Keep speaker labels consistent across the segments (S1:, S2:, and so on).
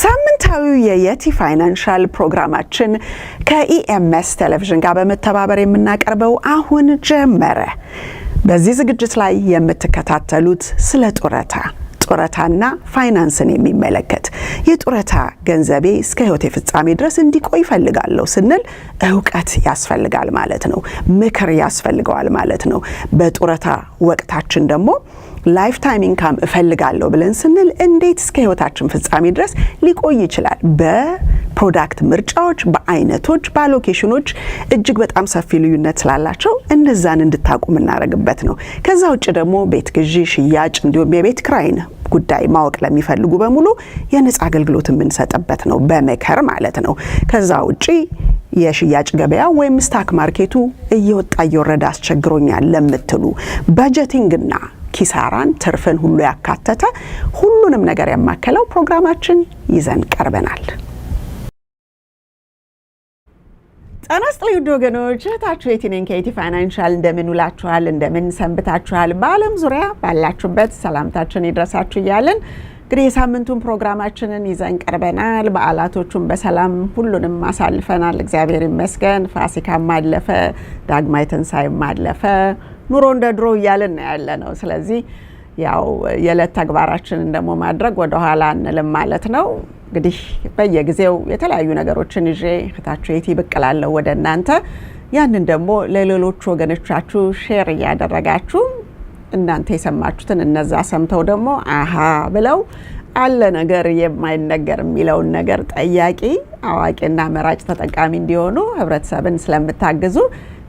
S1: ሳምንታዊው የየቲ ፋይናንሻል ፕሮግራማችን ከኢኤምኤስ ቴሌቪዥን ጋር በመተባበር የምናቀርበው አሁን ጀመረ። በዚህ ዝግጅት ላይ የምትከታተሉት ስለ ጡረታና ፋይናንስን የሚመለከት የጡረታ ገንዘቤ እስከ ህይወቴ ፍጻሜ ድረስ እንዲቆይ ይፈልጋለሁ ስንል ዕውቀት ያስፈልጋል ማለት ነው። ምክር ያስፈልገዋል ማለት ነው። በጡረታ ወቅታችን ደግሞ ላይፍ ታይም ኢንካም እፈልጋለሁ ብለን ስንል እንዴት እስከ ህይወታችን ፍጻሜ ድረስ ሊቆይ ይችላል? በፕሮዳክት ምርጫዎች፣ በአይነቶች፣ በሎኬሽኖች እጅግ በጣም ሰፊ ልዩነት ስላላቸው እነዛን እንድታቁ እናረግበት ነው። ከዛ ውጭ ደግሞ ቤት ግዢ፣ ሽያጭ እንዲሁም የቤት ክራይን ጉዳይ ማወቅ ለሚፈልጉ በሙሉ የነጻ አገልግሎት የምንሰጥበት ነው፣ በመከር ማለት ነው። ከዛ ውጪ የሽያጭ ገበያ ወይም ስታክ ማርኬቱ እየወጣ እየወረደ አስቸግሮኛል ለምትሉ በጀቲንግና ኪሳራን ትርፍን ሁሉ ያካተተ ሁሉንም ነገር ያማከለው ፕሮግራማችን ይዘን ቀርበናል። ጤና ይስጥልኝ ወገኖች፣ እህታችሁ የቲ ነኝ ከየቲ ፋይናንሻል። እንደምን ውላችኋል? እንደምን ሰንብታችኋል? በዓለም ዙሪያ ባላችሁበት ሰላምታችን ይድረሳችሁ እያልን እንግዲህ የሳምንቱን ፕሮግራማችንን ይዘን ቀርበናል። በዓላቶቹን በሰላም ሁሉንም አሳልፈናል፣ እግዚአብሔር ይመስገን። ፋሲካም አለፈ፣ ዳግማይ ትንሣኤም አለፈ። ኑሮ እንደ ድሮ እያልን ያለ ነው። ስለዚህ ያው የዕለት ተግባራችንን ደግሞ ማድረግ ወደ ኋላ አንልም ማለት ነው። እንግዲህ በየጊዜው የተለያዩ ነገሮችን ይዤ እህታችሁ የቲ ብቅ እላለሁ ወደ እናንተ። ያንን ደግሞ ለሌሎች ወገኖቻችሁ ሼር እያደረጋችሁ እናንተ የሰማችሁትን እነዛ ሰምተው ደግሞ አሃ ብለው አለ ነገር የማይነገር የሚለውን ነገር ጠያቂ አዋቂና መራጭ ተጠቃሚ እንዲሆኑ ህብረተሰብን ስለምታግዙ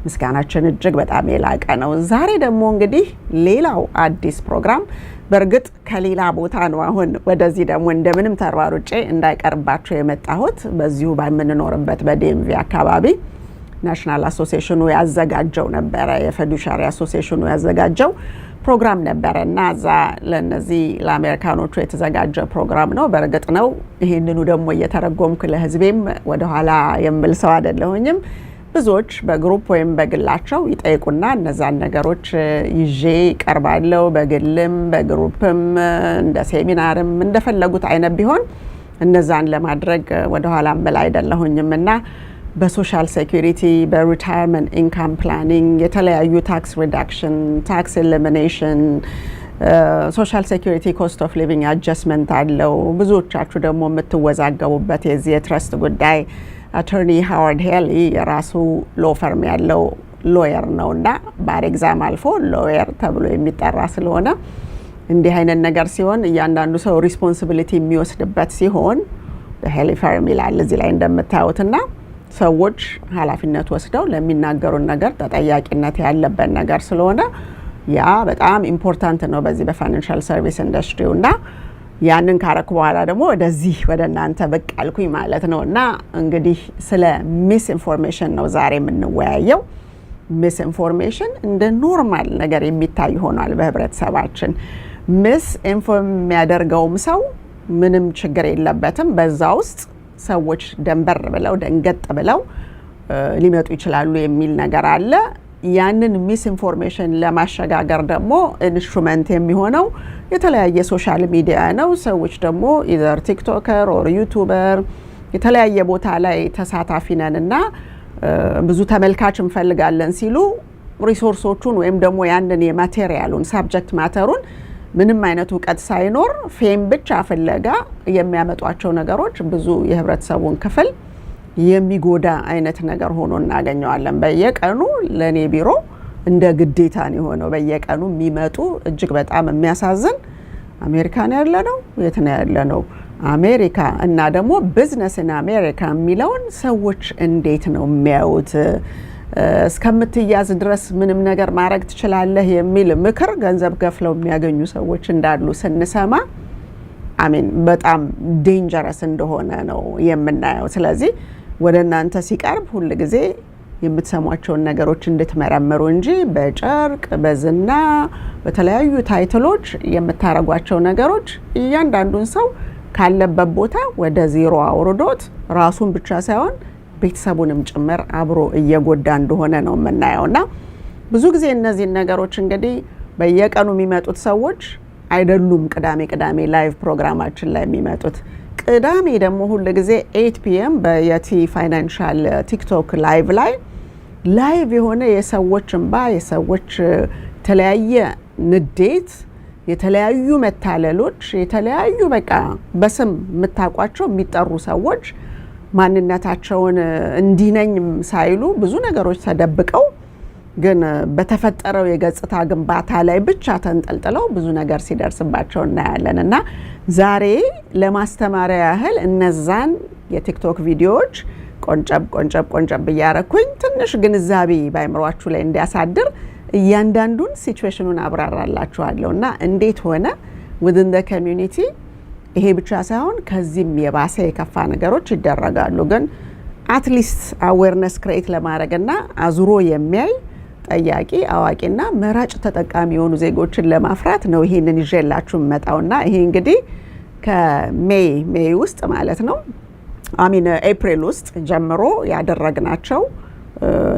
S1: ምስጋናችን እጅግ በጣም የላቀ ነው። ዛሬ ደግሞ እንግዲህ ሌላው አዲስ ፕሮግራም በርግጥ ከሌላ ቦታ ነው። አሁን ወደዚህ ደግሞ እንደምንም ተሯሩጬ እንዳይቀርባቸው የመጣሁት በዚሁ በምንኖርበት በዲኤምቪ አካባቢ ናሽናል አሶሲዬሽኑ ያዘጋጀው ነበረ፣ የፊዱሻሪ አሶሲዬሽኑ ያዘጋጀው ፕሮግራም ነበረና እዛ ለነዚህ ለአሜሪካኖቹ የተዘጋጀ ፕሮግራም ነው። በርግጥ ነው ይሄንኑ ደግሞ እየተረጎምኩ ለህዝቤም ወደ ኋላ የምል ሰው አይደለሁኝም። ብዙዎች በግሩፕ ወይም በግላቸው ይጠይቁና እነዛን ነገሮች ይዤ ቀርባለሁ። በግልም በግሩፕም እንደ ሴሚናርም እንደፈለጉት አይነት ቢሆን እነዛን ለማድረግ ወደ ኋላ እምል አይደለሁኝምና በሶሻል ሴኩሪቲ፣ በሪታየርመንት ኢንካም ፕላኒንግ፣ የተለያዩ ታክስ ሪዳክሽን፣ ታክስ ኤሊሚኔሽን፣ ሶሻል ሴኩሪቲ ኮስት ኦፍ ሊቪንግ አጀስትመንት አለው። ብዙዎቻችሁ ደግሞ የምትወዛገቡበት የዚህ የትረስት ጉዳይ አቶርኒ ሃዋርድ ሄሊ የራሱ ሎ ፈርም ያለው ሎየር ነውና ባር ኤግዛም አልፎ ሎየር ተብሎ የሚጠራ ስለሆነ እንዲህ አይነት ነገር ሲሆን እያንዳንዱ ሰው ሪስፖንሲቢሊቲ የሚወስድበት ሲሆን ሄሊ ፈርም ይላል እዚህ ላይ እንደምታዩትና ሰዎች ኃላፊነት ወስደው ለሚናገሩን ነገር ተጠያቂነት ያለበት ነገር ስለሆነ ያ በጣም ኢምፖርታንት ነው በዚህ በፋይናንሻል ሰርቪስ ኢንዱስትሪውና ያንን ካረኩ በኋላ ደግሞ ወደዚህ ወደ እናንተ ብቅ አልኩኝ ማለት ነውና እንግዲህ ስለ ሚስ ኢንፎርሜሽን ነው ዛሬ የምንወያየው። ሚስ ኢንፎርሜሽን እንደ ኖርማል ነገር የሚታይ ሆኗል በህብረተሰባችን። ሚስ ኢንፎርም የሚያደርገውም ሰው ምንም ችግር የለበትም። በዛ ውስጥ ሰዎች ደንበር ብለው ደንገጥ ብለው ሊመጡ ይችላሉ የሚል ነገር አለ። ያንን ሚስ ኢንፎርሜሽን ለማሸጋገር ደግሞ ኢንስትሩመንት የሚሆነው የተለያየ ሶሻል ሚዲያ ነው። ሰዎች ደግሞ ኢዘር ቲክቶከር ኦር ዩቲዩበር የተለያየ ቦታ ላይ ተሳታፊ ነንና ብዙ ተመልካች እንፈልጋለን ሲሉ ሪሶርሶቹን ወይም ደግሞ ያንን የማቴሪያሉን ሳብጀክት ማተሩን ምንም አይነት እውቀት ሳይኖር ፌም ብቻ ፍለጋ የሚያመጧቸው ነገሮች ብዙ የህብረተሰቡን ክፍል የሚጎዳ አይነት ነገር ሆኖ እናገኘዋለን። በየቀኑ ለኔ ቢሮ እንደ ግዴታ ነው የሆነው። በየቀኑ የሚመጡ እጅግ በጣም የሚያሳዝን አሜሪካን ያለነው የት ነው ያለነው አሜሪካ እና ደግሞ ቢዝነስ ኢን አሜሪካ የሚለውን ሰዎች እንዴት ነው የሚያዩት? እስከምትያዝ ድረስ ምንም ነገር ማድረግ ትችላለህ የሚል ምክር ገንዘብ ከፍለው የሚያገኙ ሰዎች እንዳሉ ስንሰማ አሜን በጣም ዴንጀረስ እንደሆነ ነው የምናየው። ስለዚህ ወደ እናንተ ሲቀርብ ሁሉ ጊዜ የምትሰሟቸውን ነገሮች እንድትመረምሩ እንጂ በጨርቅ በዝና በተለያዩ ታይትሎች የምታረጓቸው ነገሮች እያንዳንዱን ሰው ካለበት ቦታ ወደ ዜሮ አውርዶት ራሱን ብቻ ሳይሆን ቤተሰቡንም ጭምር አብሮ እየጎዳ እንደሆነ ነው የምናየውና ብዙ ጊዜ እነዚህ ነገሮች እንግዲህ በየቀኑ የሚመጡት ሰዎች አይደሉም ቅዳሜ ላይቭ ፕሮግራማችን ላይ የሚመጡት ቅዳሜ ደግሞ ሁሉ ጊዜ 8 PM በየቲ ፋይናንሻል ቲክቶክ ላይቭ የሆነ የሰዎች እንባ የሰዎች የተለያየ ንዴት የተለያዩ መታለሎች የተለያዩ በቃ በስም የምታውቋቸው የሚጠሩ ሰዎች ማንነታቸውን እንዲነኝ ሳይሉ ብዙ ነገሮች ተደብቀው ግን በተፈጠረው የገጽታ ግንባታ ላይ ብቻ ተንጠልጥለው ብዙ ነገር ሲደርስባቸው እናያለንና ዛሬ ለማስተማሪያ ያህል እነዛን የቲክቶክ ቪዲዮዎች ቆንጨብ እያረኩኝ ትንሽ ግንዛቤ ባይምሯችሁ ላይ እንዲያሳድር እያንዳንዱን ሲቹዌሽኑን አብራራላችኋለሁና እንዴት ሆነ within the community ይሄ ብቻ ሳይሆን ከዚህም የባሰ የከፋ ነገሮች ይደረጋሉ ግን at least awareness create ለማድረግና አዙሮ የሚያይ ጠያቂ አዋቂና መራጭ ተጠቃሚ የሆኑ ዜጎችን ለማፍራት ነው ይሄንን ይዤላችሁ መጣውና ይሄ እንግዲህ ከሜይ ውስጥ ማለት ነው ኤፕሪል ውስጥ ጀምሮ ያደረግናቸው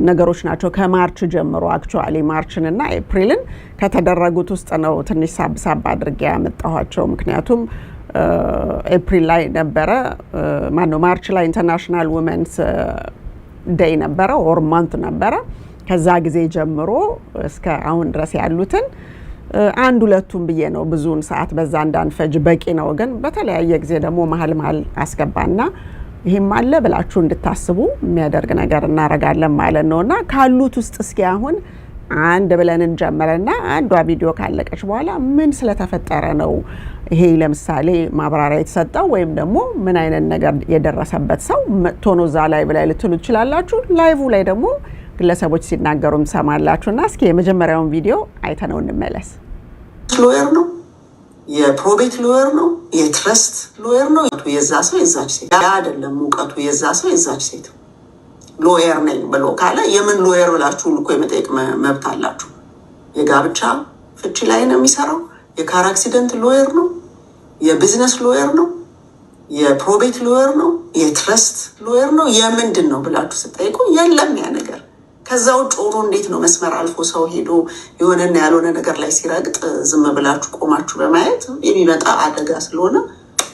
S1: ነገሮች ናቸው ከማርች ጀምሮ አክቹአሊ ማርችን እና ኤፕሪልን ከተደረጉት ውስጥ ነው ትንሽ ሳብ አድርጌ ያመጣኋቸው ምክንያቱም ኤፕሪል ላይ ነበረ ማርች ላይ ኢንተርናሽናል ውመንስ ዴይ ነበረ ኦር ማንት ነበረ ከዛ ጊዜ ጀምሮ እስከ አሁን ድረስ ያሉትን አንድ ሁለቱም ብዬ ነው ብዙውን ሰዓት በዛ እንዳንፈጅ በቂ ነው ግን በተለያየ ጊዜ ደግሞ መሃል አስገባና ይሄም አለ ብላችሁ እንድታስቡ የሚያደርግ ነገር እናረጋለን ማለት ነውና ካሉት ውስጥ እስኪ አሁን አንድ ብለን እንጀምርና አንዷ ቪዲዮ ካለቀች በኋላ ምን ስለተፈጠረ ነው ይሄ ለምሳሌ ማብራሪያ የተሰጠው ወይም ደግሞ ምን አይነት ነገር የደረሰበት ሰው መጥቶ ነው ዛ ላይ ብላይ ልትሉ ይችላላችሁ ላይቭ ላይ ደግሞ ግለሰቦች ሲናገሩም ሰማላችሁና እስኪ የመጀመሪያውን ቪዲዮ አይተነው እንመለስ
S2: ሎየር ነው የፕሮቤት ሎየር ነው የትረስት ሎየር ነው የዛ ሰው የዛች ሴት ያ አይደለም ሙቀቱ የዛ ሰው የዛች ሴት ሎየር ነኝ ብሎ ካለ የምን ሎየር ብላችሁ እኮ የመጠየቅ መብት አላችሁ የጋብቻ ፍቺ ላይ ነው የሚሰራው የካር አክሲደንት ሎየር ነው የቢዝነስ ሎየር ነው የፕሮቤት ሎየር ነው የትረስት ሎየር ነው የምንድን ነው ብላችሁ ስትጠይቁ የለም ያ ነገር ከዛው ጮሮ እንዴት ነው መስመር አልፎ ሰው ሄዶ የሆነና ያልሆነ ነገር ላይ ሲረግጥ ዝም ብላችሁ ቆማችሁ በማየት የሚመጣ አደጋ ስለሆነ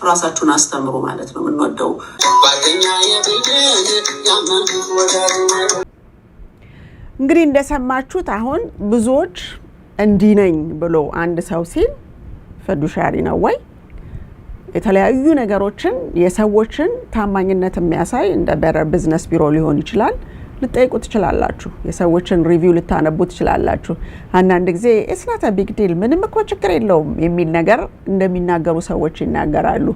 S2: ራሳችሁን አስተምሩ ማለት ነው የምንወደው
S1: እንግዲህ እንደሰማችሁት አሁን ብዙዎች እንዲነኝ ብሎ አንድ ሰው ሲል ፈዱሻሪ ነው ወይ የተለያዩ ነገሮችን የሰዎችን ታማኝነት የሚያሳይ እንደ better business ቢሮ ሊሆን ይችላል ልጠይቁ ትችላላችሁ የሰዎችን ሪቪው ልታነቡ ትችላላችሁ አንዳንድ ጊዜ it's not a big deal ምንም እኮ ችግር የለውም የሚል ነገር እንደሚናገሩ ሰዎች ይናገራሉ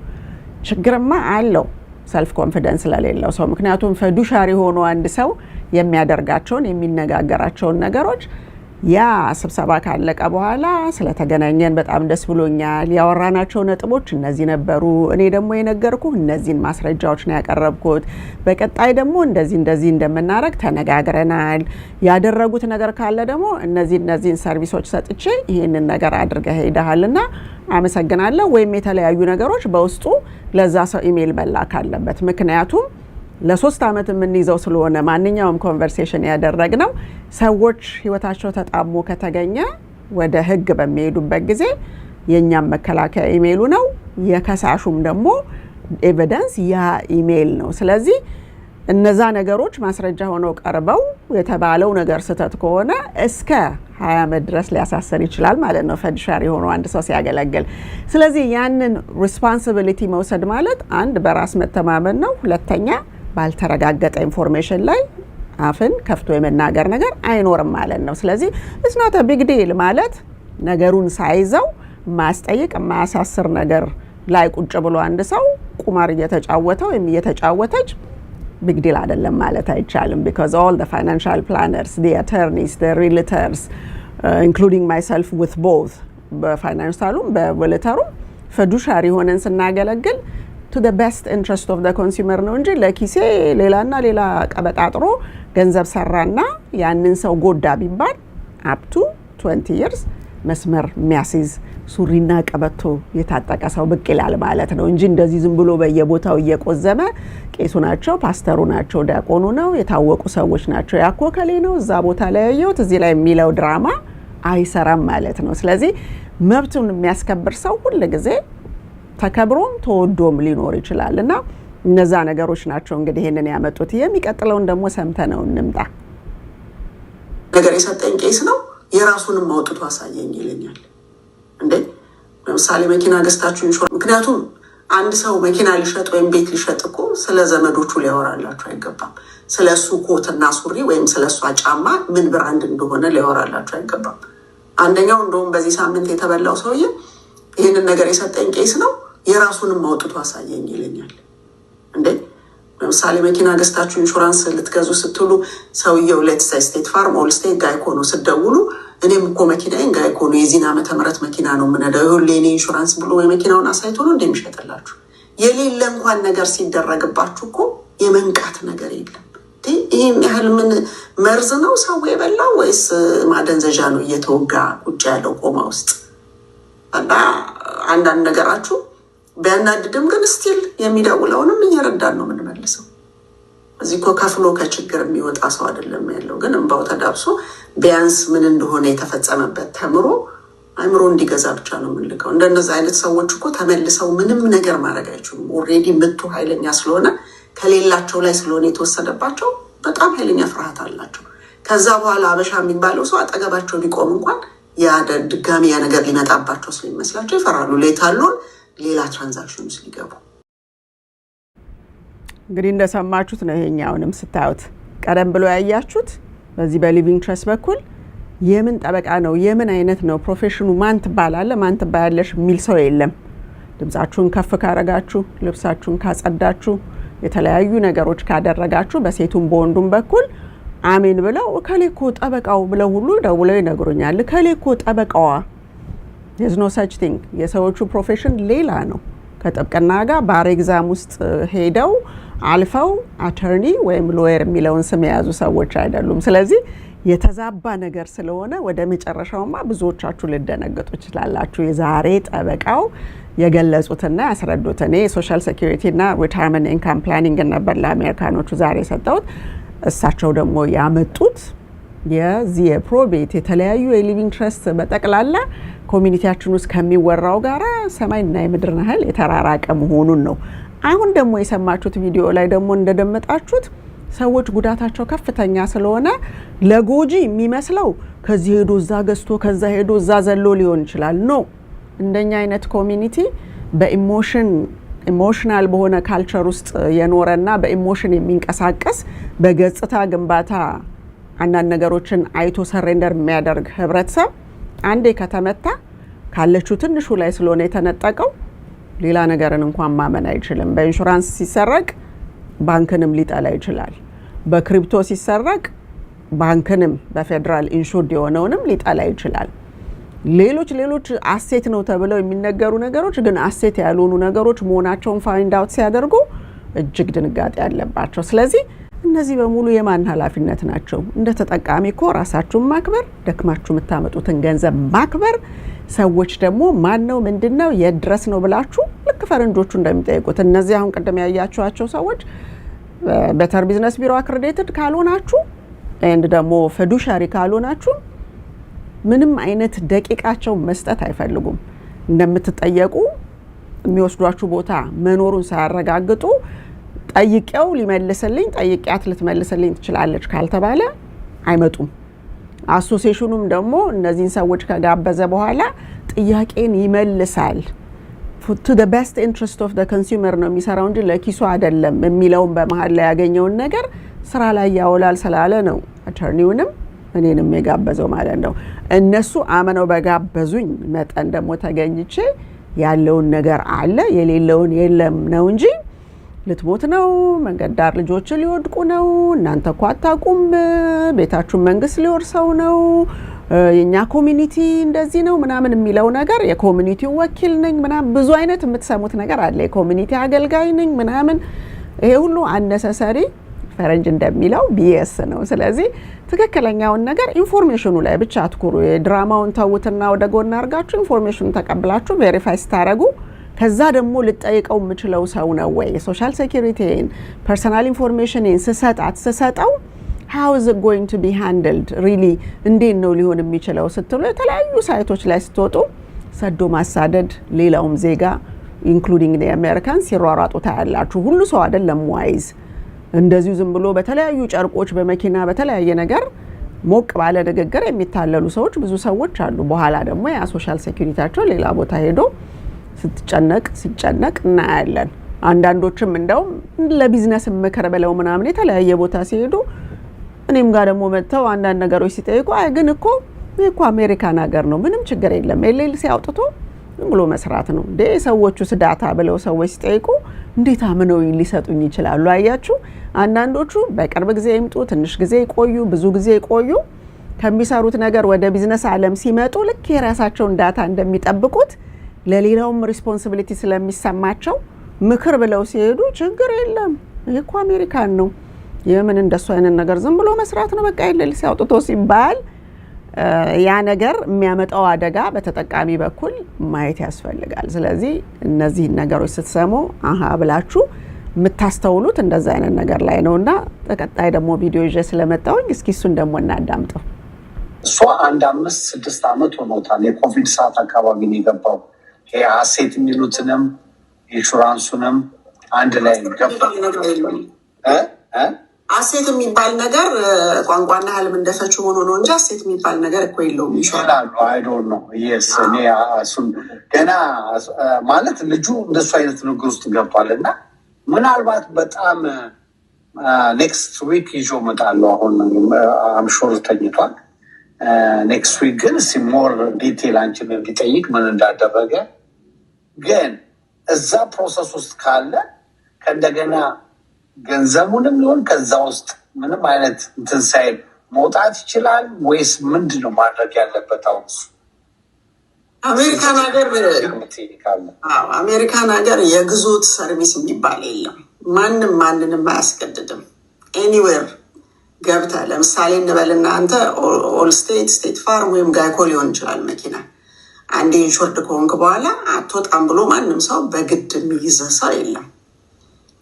S1: ችግርማ አለው ሰልፍ ኮንፊደንስ ለሌለው ሰው ምክንያቱም ፈዱሻሪ ሆኖ አንድ ሰው የሚያደርጋቸውን የሚነጋገራቸውን ነገሮች ያ ስብሰባ ካለቀ በኋላ ስለተገናኘን በጣም ደስ ብሎኛል ያወራናቸው ነጥቦች እነዚህ ነበሩ እኔ ደግሞ የነገርኩ እነዚህን ማስረጃዎች ነው ያቀረብኩት በቀጣይ ደግሞ እንደዚህ እንደምናረግ ተነጋግረናል ያደረጉት ነገር ካለ ደግሞ እነዚህን ሰርቪሶች ሰጥቼ ይሄንን ነገር አድርገህ ሄደሃልና አመሰግናለሁ ወይም የተለያዩ ነገሮች በውስጡ ለዛ ሰው ኢሜል መላክ አለበት ምክንያቱም ለ3 አመት የምንይዘው ስለሆነ ማንኛውም ኮንቨርሴሽን ያደረግነው ሰዎች ህይወታቸው ተጣሞ ከተገኘ ወደ ህግ በሚሄዱበት ጊዜ የኛም መከላከያ ኢሜሉ ነው የከሳሹም ደግሞ ኤቪደንስ ያ ኢሜል ነው ስለዚህ እነዛ ነገሮች ማስረጃ ሆነው ቀርበው የተባለው ነገር ስተት ከሆነ እስከ 20 አመት ድረስ ሊያሳስር ይችላል ማለት ነው ፈድሻሪ ሆኖ አንድ ሰው ሲያገለግል ስለዚህ ያንን ሪስፖንሲቢሊቲ መውሰድ ማለት አንድ በራስ መተማመን ነው ሁለተኛ ባልተረጋገጠ ኢንፎርሜሽን ላይ አፍን ከፍቶ የመናገር ነገር አይኖርም ማለት ነው ስለዚህ it's not a big deal ማለት ነገሩን ሳይዘው ማስጠይቅ ማሳስር ነገር ላይ ቁጭ ብሎ አንድ ሰው ቁማር እየተጫወተው እየተጫወተች big deal አይደለም ማለት አይቻልም because all the financial planners the attorneys the realtors including myself with both በፋይናንሻሉም በሪልተሩም ፈዱሻሪ ሆነን ስናገለግል to the best interest of the consumer ነው እንጂ ለኪሴ ሌላ ቀበጣጥሮ ገንዘብ ሰራና ያንን ሰው ጎዳ ቢባል up to 20 years መስመር የሚያስይዝ ሱሪና ቀበቶ የታጠቀ ሰው ብቅ ይላል ማለት ነው እንጂ እንደዚህ ዝም ብሎ በየቦታው እየቆዘመ ቄሱ ናቸው ፓስተሩ ናቸው ዲያቆኑ ነው የታወቁ ሰዎች ናቸው ያኮከሌ ነው እዛ ቦታ ላይ ያየሁት እዚህ ላይ የሚለው ድራማ አይሰራም ማለት ነው ስለዚህ መብቱን የሚያስከብር ሰው ሁሉ ጊዜ ተከብሮም ተወዶም ሊኖር ይችላል እና እነዛ ነገሮች ናቸው እንግዲህ ይሄንን ያመጡት። የሚቀጥለውን ደግሞ ሰምተነው እንምጣ።
S2: ነገር የሰጠኝ ቄስ ነው የራሱንም አውጥቶ አሳየኝ ይለኛል። እንዴ ለምሳሌ መኪና ገዝታችሁ ምክንያቱም አንድ ሰው መኪና ሊሸጥ ወይም ቤት ሊሸጥ እኮ ስለ ዘመዶቹ ሊያወራላችሁ አይገባም። ስለ እሱ ኮትና ሱሪ ወይም ስለ እሷ ጫማ ምን ብራንድ እንደሆነ ሊያወራላችሁ አይገባም። አንደኛው እንደውም በዚህ ሳምንት የተበላው ሰውዬ ይህንን ነገር የሰጠኝ ቄስ ነው የራሱንም አውጥቶ አሳየኝ ይለኛል። እንዴ ለምሳሌ መኪና ገዝታችሁ ኢንሹራንስ ልትገዙ ስትሉ ሰውየው ሌትስ ሴይ ስቴት ፋርም ኦል ስቴት ጋይኮ ነው ስትደውሉ እኔም እኮ መኪናዬን ጋይኮ ነው የዚህን ዓመተ ምህረት መኪና ነው የምነዳው ይሁን ለኔ ኢንሹራንስ ብሎ የመኪናውን አሳይቶ ነው እንደሚሸጥላችሁ። የሌለ እንኳን ነገር ሲደረግባችሁ እኮ የመንቃት ነገር የለም። ይህን ያህል ምን መርዝ ነው ሰው የበላው ወይስ ማደንዘዣ ነው እየተወጋ ቁጭ ያለው ቆማ ውስጥ? እና አንዳንድ ነገራችሁ ቢያናድድም ግን ስቲል የሚደውለውንም እየረዳን ነው የምንመልሰው። እዚህ እኮ ከፍሎ ከችግር የሚወጣ ሰው አይደለም ያለው። ግን እንባው ተዳብሶ ቢያንስ ምን እንደሆነ የተፈጸመበት ተምሮ አይምሮ እንዲገዛ ብቻ ነው የምንልከው። እንደነዚህ አይነት ሰዎች እኮ ተመልሰው ምንም ነገር ማድረግ አይችሉም። ኦልሬዲ ምቱ ኃይለኛ ስለሆነ ከሌላቸው ላይ ስለሆነ የተወሰደባቸው በጣም ኃይለኛ ፍርሃት አላቸው። ከዛ በኋላ አበሻ የሚባለው ሰው አጠገባቸው ቢቆም እንኳን ድጋሚ ያ ነገር ሊመጣባቸው ስለሚመስላቸው ይፈራሉ። ሌታሉን ሌላ ትራንዛክሽን ውስጥ ሊገቡ።
S1: እንግዲህ እንደሰማችሁት ነው። ይሄኛውንም ስታዩት ቀደም ብሎ ያያችሁት በዚህ በሊቪንግ ትረስት በኩል የምን ጠበቃ ነው የምን አይነት ነው ፕሮፌሽኑ ማን ትባላለ ማን ትባያለሽ የሚል ሰው የለም። ድምጻችሁን ከፍ ካረጋችሁ፣ ልብሳችሁን ካጸዳችሁ፣ የተለያዩ ነገሮች ካደረጋችሁ በሴቱም በወንዱም በኩል አሜን ብለው ከሌኮ ጠበቃው ብለው ሁሉ ደውለው ይነግሩኛል። ከሌኮ ጠበቃዋ there's no such thing። የሰዎቹ ፕሮፌሽን ሌላ ነው። ከጥብቅና ጋር ባር ኤግዛም ውስጥ ሄደው አልፈው አተርኒ ወይም ሎየር የሚለውን ስም የያዙ ሰዎች አይደሉም። ስለዚህ የተዛባ ነገር ስለሆነ ወደ መጨረሻውማ ብዙዎቻችሁ ልደነገጡ ይችላላችሁ። የዛሬ ጠበቃው የገለጹትና ያስረዱት እኔ ሶሻል ሴኩሪቲ እና ሪታየርመንት ኢንካም ፕላኒንግ ነበር ለአሜሪካኖቹ ዛሬ ሰጠሁት። እሳቸው ደግሞ ያመጡት የዚህ የፕሮቤት የተለያዩ የሊቪንግ ትረስት በጠቅላላ ኮሚኒቲያችን ውስጥ ከሚወራው ጋራ ሰማይና የምድር ያህል የተራራቀ መሆኑን ነው። አሁን ደግሞ የሰማችሁት ቪዲዮ ላይ ደግሞ እንደደመጣችሁት ሰዎች ጉዳታቸው ከፍተኛ ስለሆነ ለጎጂ የሚመስለው ከዚህ ሄዶ እዛ ገዝቶ ከዛ ሄዶ እዛ ዘሎ ሊሆን ይችላል። ኖ እንደኛ አይነት ኮሚኒቲ ኢሞሽናል በሆነ ካልቸር ውስጥ የኖረና በኢሞሽን የሚንቀሳቀስ በገጽታ ግንባታ አንዳንድ ነገሮችን አይቶ ሰሬንደር የሚያደርግ ህብረተሰብ አንዴ ከተመታ ካለችው ትንሹ ላይ ስለሆነ የተነጠቀው ሌላ ነገርን እንኳን ማመን አይችልም። በኢንሹራንስ ሲሰረቅ ባንክንም ሊጠላ ይችላል። በክሪፕቶ ሲሰረቅ ባንክንም በፌደራል ኢንሹርድ የሆነውንም ሊጠላ ይችላል። ሌሎች አሴት ነው ተብለው የሚነገሩ ነገሮች ግን አሴት ያልሆኑ ነገሮች መሆናቸውን ፋይንድ አውት ሲያደርጉ እጅግ ድንጋጤ ያለባቸው። ስለዚህ እነዚህ በሙሉ የማን ኃላፊነት ናቸው? እንደ ተጠቃሚ እኮ ራሳችሁን ማክበር፣ ደክማችሁ የምታመጡትን ገንዘብ ማክበር፣ ሰዎች ደግሞ ማን ነው ምንድነው የድረስ ነው ብላችሁ ልክ ፈረንጆቹ እንደሚጠይቁት እነዚህ አሁን ቀደም ያያችኋቸው ሰዎች ቤተር ቢዝነስ ቢሮ አክሬዲትድ ካልሆናችሁ ኤንድ ደግሞ ፊዱሻሪ ካልሆናችሁ ምንም አይነት ደቂቃቸው መስጠት አይፈልጉም። እንደምትጠየቁ የሚወስዷችሁ ቦታ መኖሩን ሳያረጋግጡ ጠይቄው ሊመልስልኝ ጠይቂያት ልትመልስልኝ ትችላለች ካልተባለ አይመጡም። አሶሲዬሽኑም ደግሞ እነዚህን ሰዎች ከጋበዘ በኋላ ጥያቄን ይመልሳል። to the best interest of the consumer ነው የሚሰራው እንጂ ለኪሱ አይደለም የሚለውን በመሃል ላይ ያገኘውን ነገር ስራ ላይ ያውላል ስላለ ነው አተርኒውንም እኔንም የጋበዘው ማለት ነው። እነሱ አመነው በጋበዙኝ መጠን ደግሞ ተገኝቼ ያለውን ነገር አለ የሌለውን የለም ነው እንጂ ልትሞት ነው፣ መንገድ ዳር ልጆች ሊወድቁ ነው፣ እናንተ እኮ አታውቁም፣ ቤታችሁን መንግስት ሊወርሰው ነው፣ የኛ ኮሚኒቲ እንደዚህ ነው ምናምን የሚለው ነገር የኮሚኒቲው ወኪል ነኝ ምናምን ብዙ አይነት የምትሰሙት ነገር አለ። የኮሚኒቲ አገልጋይ ነኝ ምናምን ይሄ ሁሉ አነሰሰሪ ፈረንጅ እንደሚለው ቢኤስ ነው። ስለዚህ ትክክለኛውን ነገር ኢንፎርሜሽኑ ላይ ብቻ አትኩሩ። የድራማውን ተውትና ወደ ጎን አድርጋችሁ ኢንፎርሜሽኑን ተቀብላችሁ ቬሪፋይ ስታረጉ ከዛ ደግሞ ልጠይቀው የምችለው ሰው ነው ወይ ሶሻል ሴኩሪቲን ፐርሰናል ኢንፎርሜሽንን ስሰጠው how is it going to be handled really እንዴት ነው ሊሆን የሚችለው ስትሉ የተለያዩ ሳይቶች ላይ ስትወጡ ሰዶ ማሳደድ ሌላውም ዜጋ ኢንክሉዲንግ the Americans ሲሯሯጡ ታያላችሁ ሁሉ ሰው አይደለም ዋይዝ እንደዚሁ ዝም ብሎ በተለያዩ ጨርቆች በመኪና በተለያየ ነገር ሞቅ ባለ ንግግር የሚታለሉ ሰዎች ብዙ ሰዎች አሉ በኋላ ደግሞ ያ ሶሻል ሴኩሪቲያቸው ሌላ ቦታ ሄዶ ሲጨነቅ እናያለን አንዳንዶችም እንደው ለቢዝነስ ምክር ብለው ምናምን የተለያየ ቦታ ሲሄዱ እኔም ጋር ደግሞ መጥተው አንዳንድ ነገሮች ሲጠይቁ አይ ግን እኮ አሜሪካን ሀገር ነው ምንም ችግር የለም ኤልኤልሲ አውጥቶ ዝም ብሎ መስራት ነው ሰዎቹስ ዳታ ብለው ሰዎች ሲጠይቁ እንዴት አምነው ሊሰጡኝ ይችላሉ አያችሁ አንዳንዶቹ በቅርብ ጊዜ ይምጡ ትንሽ ጊዜ ይቆዩ ብዙ ጊዜ ይቆዩ ከሚሰሩት ነገር ወደ ቢዝነስ ዓለም ሲመጡ ልክ የራሳቸውን ዳታ እንደሚጠብቁት ለሌላውም ሪስፖንሲቢሊቲ ስለሚሰማቸው ምክር ብለው ሲሄዱ ችግር የለም ይሄ አሜሪካን ነው የምን እንደሱ አይነት ነገር ዝም ብሎ መስራት ነው በቃ ኤልኤልሲ አውጥቶ ሲባል ያ ነገር የሚያመጣው አደጋ በተጠቃሚ በኩል ማየት ያስፈልጋል ስለዚህ እነዚህ ነገሮች ስትሰሙ አሃ ብላችሁ የምታስተውሉት እንደዛ አይነት ነገር ላይ ነውና ተቀጣይ ደግሞ ቪዲዮ ይዤ ስለመጣሁኝ እስኪ እሱን ደግሞ እናዳምጠው
S3: እሷ 5-6 አመት ሆኖታል የኮቪድ ሰዓት አካባቢ ነው የገባው ይሄ አሴት የሚሉትንም ኢንሹራንሱንም አንድ ላይ ገባ
S2: አሴት የሚባል ነገር ቋንቋና ህልም እንደፈች ሆኖ ነው እንጂ አሴት የሚባል ነገር እኮ የለውም
S3: ይሻላል አይ ዶንት ኖ yes እኔ እሱን ገና ማለት ልጁ እንደሱ አይነት ነገር ውስጥ ገብቷልና ምናልባት በጣም ኔክስት ዊክ ይዞ መጣለው አሁን አም ሹር ተኝቷል ኔክስት ዊክ ግን ሲሞር ዲቴል አንቺን እንዲጠይቅ ምን እንዳደረገ ግን እዛ ፕሮሰስ ውስጥ ካለ ከእንደገና ገንዘቡንም ሊሆን ከዛ ውስጥ ምንም አይነት እንትን ሳይል መውጣት ይችላል ወይስ ምንድነው ማድረግ ያለበት አሁን
S2: አሜሪካን ሀገር የግዞት ሰርቪስ የሚባል የለም ማንንም አያስገድድም ኤኒዌር ገብተህ ለምሳሌ እንበልና አንተ ኦል ስቴት ፋርም ወይም ጋይኮ ሊሆን ይችላል መኪና አንዴ ኢንሹርድ ከሆንክ በኋላ አትወጣም ብሎ ማንም ሰው በግድ የሚይዘ ሰው የለም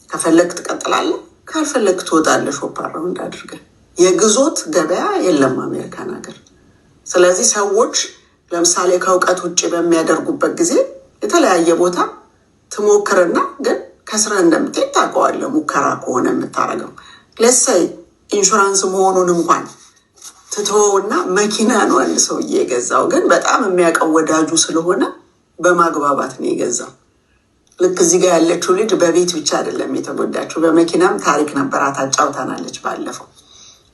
S2: ከፈለክ ትቀጥላለህ ካልፈለክ ትወጣለህ ሾፓራው እንዳድርገህ የግዞት ገበያ የለም አሜሪካን ሀገር ስለዚህ ሰዎች ለምሳሌ ከእውቀት ውጭ በሚያደርጉበት ጊዜ የተለያየ ቦታ ትሞክርና ግን ከስራ እንደምትሄድ ታውቀዋለህ ሙከራ ከሆነ የምታረገው ለሰይ ኢንሹራንስ መሆኑን እንኳን ትተውና መኪና ነው አንድ ሰውዬ የገዛው ግን በጣም የሚያውቀው ወዳጁ ስለሆነ በማግባባት ነው የገዛው ልክ እዚህ ጋር ያለችው ልጅ በቤት ብቻ አይደለም የተጎዳችው በመኪናም ታሪክ ነበራት አጫውታናለች ባለፈው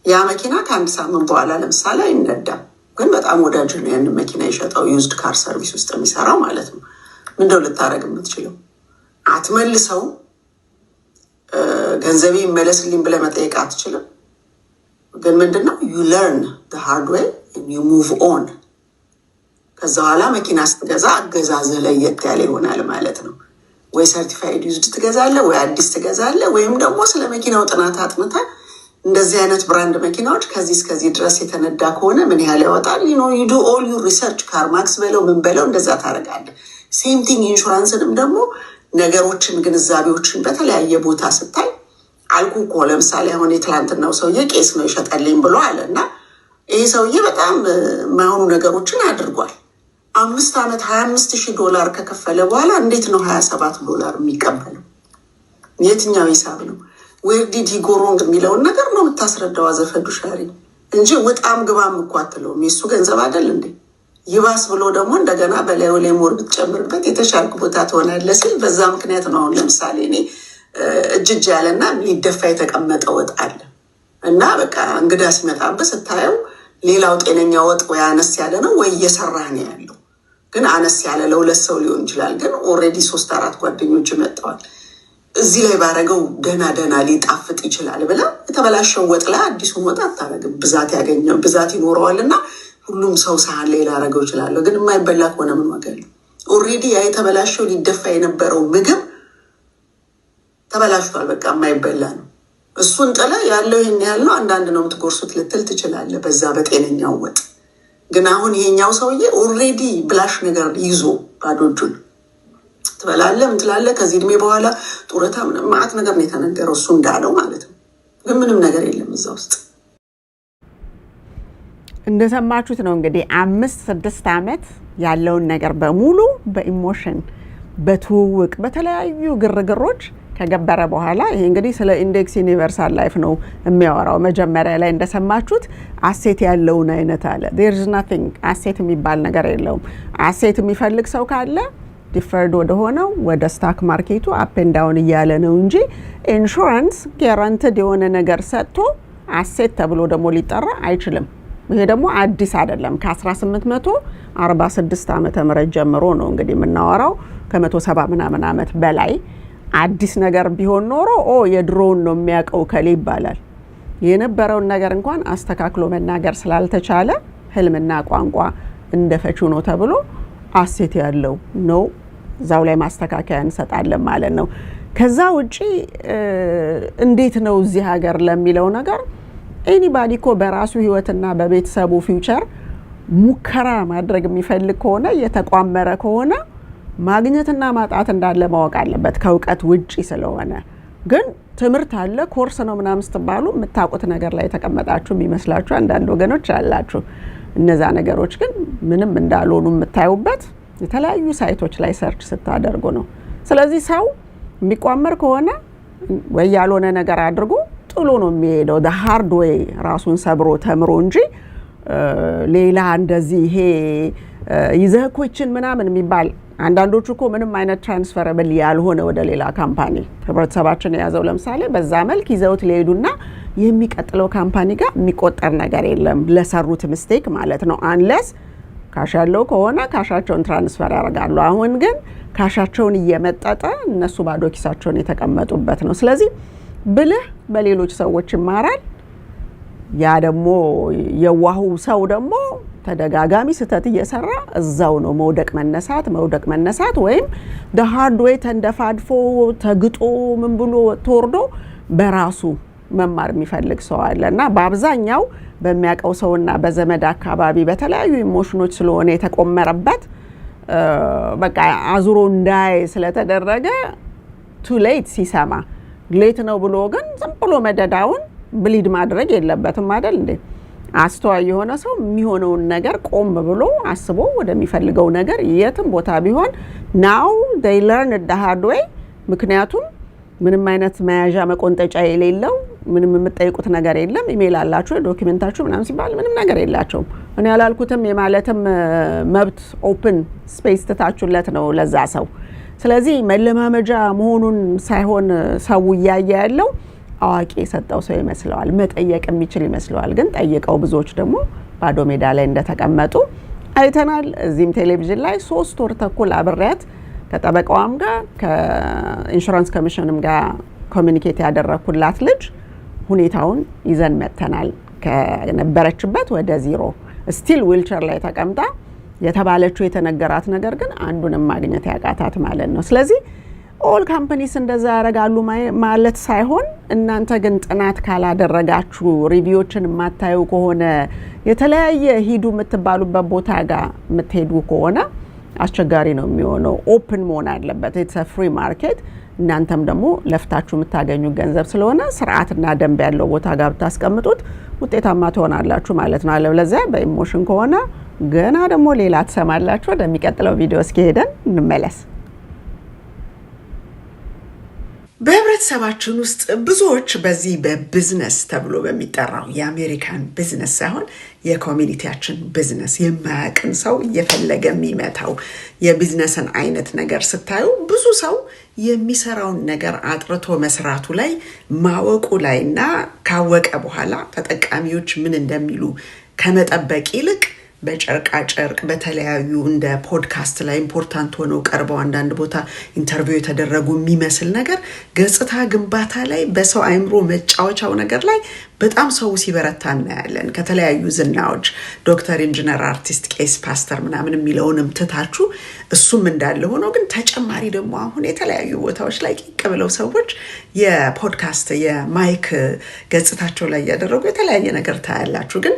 S2: ያ መኪና ከአንድ ሳምንት በኋላ ለምሳሌ አይነዳም ግን በጣም ወዳጅ ነው ያን መኪና የሸጠው ዩዝድ ካር ሰርቪስ ውስጥ የሚሰራው ማለት ነው ምንድነው ልታረግ የምትችለው አትመልሰው ገንዘቤ ይመለስልኝ ብለህ መጠየቅ አትችልም ግን ምንድነው you learn the hard way and you move on ከዛ በኋላ መኪና ስትገዛ አገዛዝህ ላይ ያለ ይሆናል ማለት ነው ወይ ሰርቲፋይድ ዩዝድ ትገዛለህ ወይ አዲስ ትገዛለህ ወይም ደግሞ ስለ መኪናው ጥናት አጥንተህ እንደዚህ አይነት ብራንድ መኪናዎች ከዚህ እስከዚህ ድረስ የተነዳ ከሆነ ምን ያህል ያወጣል you do all your research ካርማክስ በለው ምን በለው እንደዛ ታደርጋለህ ሴም ቲንግ ኢንሹራንስንም ደግሞ ነገሮችን ግንዛቤዎችን በተለያየ ቦታ ስታይ አልኩ እኮ ለምሳሌ አሁን የትላንትናው ሰውዬ ቄስ ነው ይሸጠልኝ ብሎ አለና ይሄ ሰውዬ በጣም የማይሆኑ ነገሮችን አድርጓል 5 ዓመት $25,000 ከከፈለ በኋላ እንዴት ነው $27 የሚቀበለው የትኛው ሂሳብ ነው where did he go wrong የሚለውን ነገር ነው የምታስረዳው አዘፈዱሻሪ እንጂ ወጣም ግባም እኮ አትለውም የሱ ገንዘብ አይደል እንዴ ይባስ ብሎ ደግሞ እንደገና በላዩ ላይ ሞር ብትጨምርበት የተሻልኩ ቦታ ትሆናለህ ሲል በዛ ምክንያት ነው ለምሳሌ እኔ እጅጅ ያለና ሊደፋ የተቀመጠ ወጥ አለ እና በቃ እንግዳ ሲመጣበት ስታየው ሌላው ጤነኛ ወጥ ወይ አነስ ያለ ነው ወይ እየሰራህ ነው ያለው ግን አነስ ያለ ለሁለት ሰው ሊሆን ይችላል ግን ኦልሬዲ 3-4 ጓደኞች መጥተዋል እዚህ ላይ ባረገው ደና ሊጣፍጥ ይችላል ብላ የተበላሸው ወጥ ላይ አዲሱን ወጥ አታረግም ብዛት ያገኘው ብዛት ይኖረዋልና ሁሉም ሰው ሳህን ላይ ላረገው ይችላል ግን የማይበላ ከሆነ ምን ዋጋ አለው ኦልሬዲ ያ የተበላሸው ሊደፋ የነበረው ምግብ ተበላሽቷል በቃ የማይበላ ነው እሱን ጥለ ያለው ይሄን ያህል ነው አንዳንድ ነው የምትጎርሱት ልትል ትችላለህ በዛ በጤነኛው ወጥ ግን አሁን ይሄኛው ሰውዬ ኦልሬዲ ብላሽ ነገር ይዞ ባዶጁን ትበላለህ ምን ትላለህ ከዚህ እድሜ በኋላ ጡረታ ማአት ነገር ነው የተነገረው እሱ እንዳለው ማለት ነው ግን ምንም ነገር የለም እዛ ውስጥ
S1: እንደሰማችሁት ነው እንግዲህ 5-6 ዓመት ያለውን ነገር በሙሉ በኢሞሽን በትውውቅ በተለያዩ ግርግሮች ከገበረ በኋላ ይሄ እንግዲህ ስለ ኢንዴክስ ዩኒቨርሳል ላይፍ ነው የሚያወራው። መጀመሪያ ላይ እንደሰማችሁት አሴት ያለውን አይነት አለ። there is nothing አሴት የሚባል ነገር የለውም። አሴት የሚፈልግ ሰው ካለ ዲፈርድ ወደ ሆነው ወደ ስታክ ማርኬቱ አፕ ኤንድ ዳውን እያለ ነው እንጂ ኢንሹራንስ ጋራንቲድ የሆነ ነገር ሰጥቶ አሴት ተብሎ ደግሞ ሊጠራ አይችልም። ይሄ ደግሞ አዲስ አይደለም። ከ1846 ዓመተ ምህረት ጀምሮ ነው እንግዲህ የምናወራው ከ170 ምናምን ዓመት በላይ አዲስ ነገር ቢሆን ኖሮ የድሮውን ነው የሚያውቀው ከሌ ይባላል። የነበረውን ነገር እንኳን አስተካክሎ መናገር ስላልተቻለ ህልምና ቋንቋ እንደፈቹ ነው ተብሎ አሴት ያለው ነው ዛው ላይ ማስተካከያ እንሰጣለን ማለት ነው። ከዛ ውጪ እንዴት ነው እዚህ ሀገር ለሚለው ነገር ኤኒባዲ እኮ በራሱ ህይወትና በቤተሰቡ ፊውቸር ሙከራ ማድረግ የሚፈልግ ከሆነ የተቋመረ ከሆነ ማግኘትና ማጣት እንዳለ ማወቅ አለበት ከእውቀት ውጪ ስለሆነ። ግን ትምህርት አለ ኮርስ ነው ምናምን ስትባሉ የምታውቁት ነገር ላይ ተቀመጣችሁ የሚመስላችሁ አንዳንድ ወገኖች አላችሁ። እነዛ ነገሮች ግን ምንም እንዳልሆኑ የምታዩበት የተለያዩ ሳይቶች ላይ ሰርች ስታደርጉ ነው። ስለዚህ ሰው የሚቋመር ከሆነ ወይ ያልሆነ ነገር አድርጎ ጥሎ ነው የሚሄደው the hard way ራሱን ሰብሮ ተምሮ እንጂ ሌላ እንደዚህ ይሄ ይዘህኮችን ምናምን የሚባል አንዳንዶቹ እኮ ምንም አይነት ትራንስፈረብል ያልሆነ ወደ ሌላ ካምፓኒ ህብረተሰባችን የያዘው ለምሳሌ በዛ መልክ ይዘውት ሊሄዱና የሚቀጥለው ካምፓኒ ጋር የሚቆጠር ነገር የለም ለሰሩት ሚስቴክ ማለት ነው። አንለስ ካሽ ያለው ከሆነ ካሻቸውን ትራንስፈር ያደርጋሉ። አሁን ግን ካሻቸውን እየመጠጠ እነሱ ባዶ ኪሳቸውን የተቀመጡበት ነው። ስለዚህ ብልህ በሌሎች ሰዎች ይማራል። ያ ደግሞ የዋሁ ሰው ደግሞ ተደጋጋሚ ስተት እየሰራ እዛው ነው መውደቅ መነሳት ወይም the hard way ተንደፋድፎ ተግጦ ምን ብሎ ተወርዶ በራሱ መማር የሚፈልግ ሰው አለና በአብዛኛው በሚያቀው ሰውና በዘመድ አካባቢ በተለያዩ ኢሞሽኖች ስለሆነ የተቆመረበት በቃ አዙሮ እንዳይ ስለተደረገ too late ሲሰማ ሌት ነው ብሎ ግን ዝም ብሎ መደዳውን ብሊድ ማድረግ የለበትም አይደል እንዴ? አስተዋይ የሆነ ሰው የሚሆነውን ነገር ቆም ብሎ አስቦ ወደሚፈልገው ነገር የትም ቦታ ቢሆን now they learn the hard way። ምክንያቱም ምንም አይነት መያዣ መቆንጠጫ የሌለው ምንም የምትጠይቁት ነገር የለም። ኢሜል አላችሁ ዶክመንታችሁ ምናምን ሲባል ምንም ነገር የላቸውም። እኔ ያላልኩትም የማለትም መብት ኦፕን ስፔስ ተታችሁለት ነው ለዛ ሰው። ስለዚህ መለማመጃ መሆኑን ሳይሆን ሰው ያያየ ያለው አዋቂ የሰጠው ሰው ይመስለዋል፣ መጠየቅ የሚችል ይመስለዋል። ግን ጠይቀው ብዙዎች ደግሞ ባዶ ሜዳ ላይ እንደተቀመጡ አይተናል። እዚህም ቴሌቪዥን ላይ 3 ወር ተኩል አብሬያት ከጠበቃዋም ጋር ከኢንሹራንስ ኮሚሽንም ጋር ኮሚኒኬት ያደረኩላት ልጅ ሁኔታውን ይዘን መተናል። ከነበረችበት ወደ ዜሮ ስቲል ዊልቸር ላይ ተቀምጣ የተባለችው የተነገራት ነገር ግን አንዱንም ማግኘት ያቃታት ማለት ነው። ስለዚህ ኦል ካምፓኒስ እንደዛ ያደርጋሉ ማለት ሳይሆን እናንተ ግን ጥናት ካላደረጋችሁ ሪቪዎችን የማታዩ ከሆነ የተለያየ ሂዱ የምትባሉበት ቦታ ጋር የምትሄዱ ከሆነ አስቸጋሪ ነው የሚሆነው። ኦፕን መሆን አለበት። ኢትስ አ ፍሪ ማርኬት። እናንተም ደግሞ ለፍታችሁ የምታገኙ ገንዘብ ስለሆነ ስርዓትና ደንብ ያለው ቦታ ጋር ብታስቀምጡት ውጤታማ ትሆናላችሁ ማለት ነው። አለበለዚያ በኢሞሽን ከሆነ ገና ደግሞ ሌላ ትሰማላችሁ። ወደሚቀጥለው ቪዲዮ እስኪ ሄደን እንመለስ። በህብረተሰባችን ውስጥ ብዙዎች በዚህ በቢዝነስ ተብሎ በሚጠራው የአሜሪካን ቢዝነስ ሳይሆን የኮሚኒቲያችን ቢዝነስ የማያውቅን ሰው እየፈለገ የሚመታው የቢዝነስን አይነት ነገር ስታዩ ብዙ ሰው የሚሰራውን ነገር አጥርቶ መስራቱ ላይ ማወቁ ላይና ካወቀ በኋላ ተጠቃሚዎች ምን እንደሚሉ ከመጠበቅ ይልቅ በጨርቃ ጨርቅ በተለያዩ እንደ ፖድካስት ላይ ኢምፖርታንት ሆነው ቀርበው አንዳንድ ቦታ ኢንተርቪው የተደረጉ የሚመስል ነገር ገጽታ ግንባታ ላይ በሰው አይምሮ መጫወቻው ነገር ላይ በጣም ሰው ሲበረታ እናያለን። ከተለያዩ ዝናዎች ዶክተር፣ ኢንጂነር፣ አርቲስት፣ ቄስ፣ ፓስተር ምናምን የሚለውንም ትታችሁ እሱም እንዳለ ሆኖ ግን ተጨማሪ ደግሞ አሁን የተለያዩ ቦታዎች ላይ ቂቅ ብለው ሰዎች የፖድካስት የማይክ ገጽታቸው ላይ ያደረጉ የተለያየ ነገር ታያላችሁ። ግን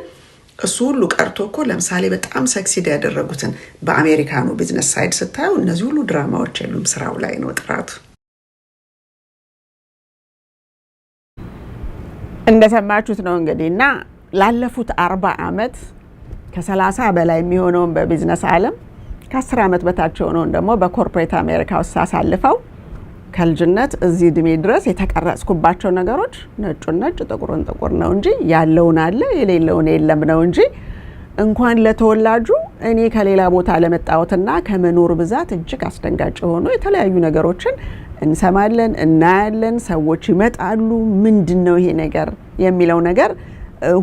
S1: እሱ ሁሉ ቀርቶ እኮ ለምሳሌ በጣም ሰክሲድ ያደረጉትን በአሜሪካኑ ቢዝነስ ሳይድ ስታዩ እነዚህ ሁሉ ድራማዎች የሉም፣ ስራው ላይ ነው ጥራቱ። እንደሰማችሁት ነው እንግዲህ እና ላለፉት 40 ዓመት ከ30 በላይ የሚሆነውን በቢዝነስ ዓለም ከ10 ዓመት በታች ሆነው ደግሞ በኮርፖሬት አሜሪካ ውስጥ አሳልፈው ከልጅነት እዚህ እድሜ ድረስ የተቀረጽኩባቸው ነገሮች ነጩን ነጭ ጥቁሩን ጥቁር ነው እንጂ ያለውን አለ የሌለውን የለም ነው እንጂ እንኳን ለተወላጁ እኔ ከሌላ ቦታ ለመጣውትና ከመኖር ብዛት እጅግ አስደንጋጭ ሆኖ የተለያዩ ነገሮችን እንሰማለን እናያለን። ሰዎች ይመጣሉ ምንድነው ይሄ ነገር የሚለው ነገር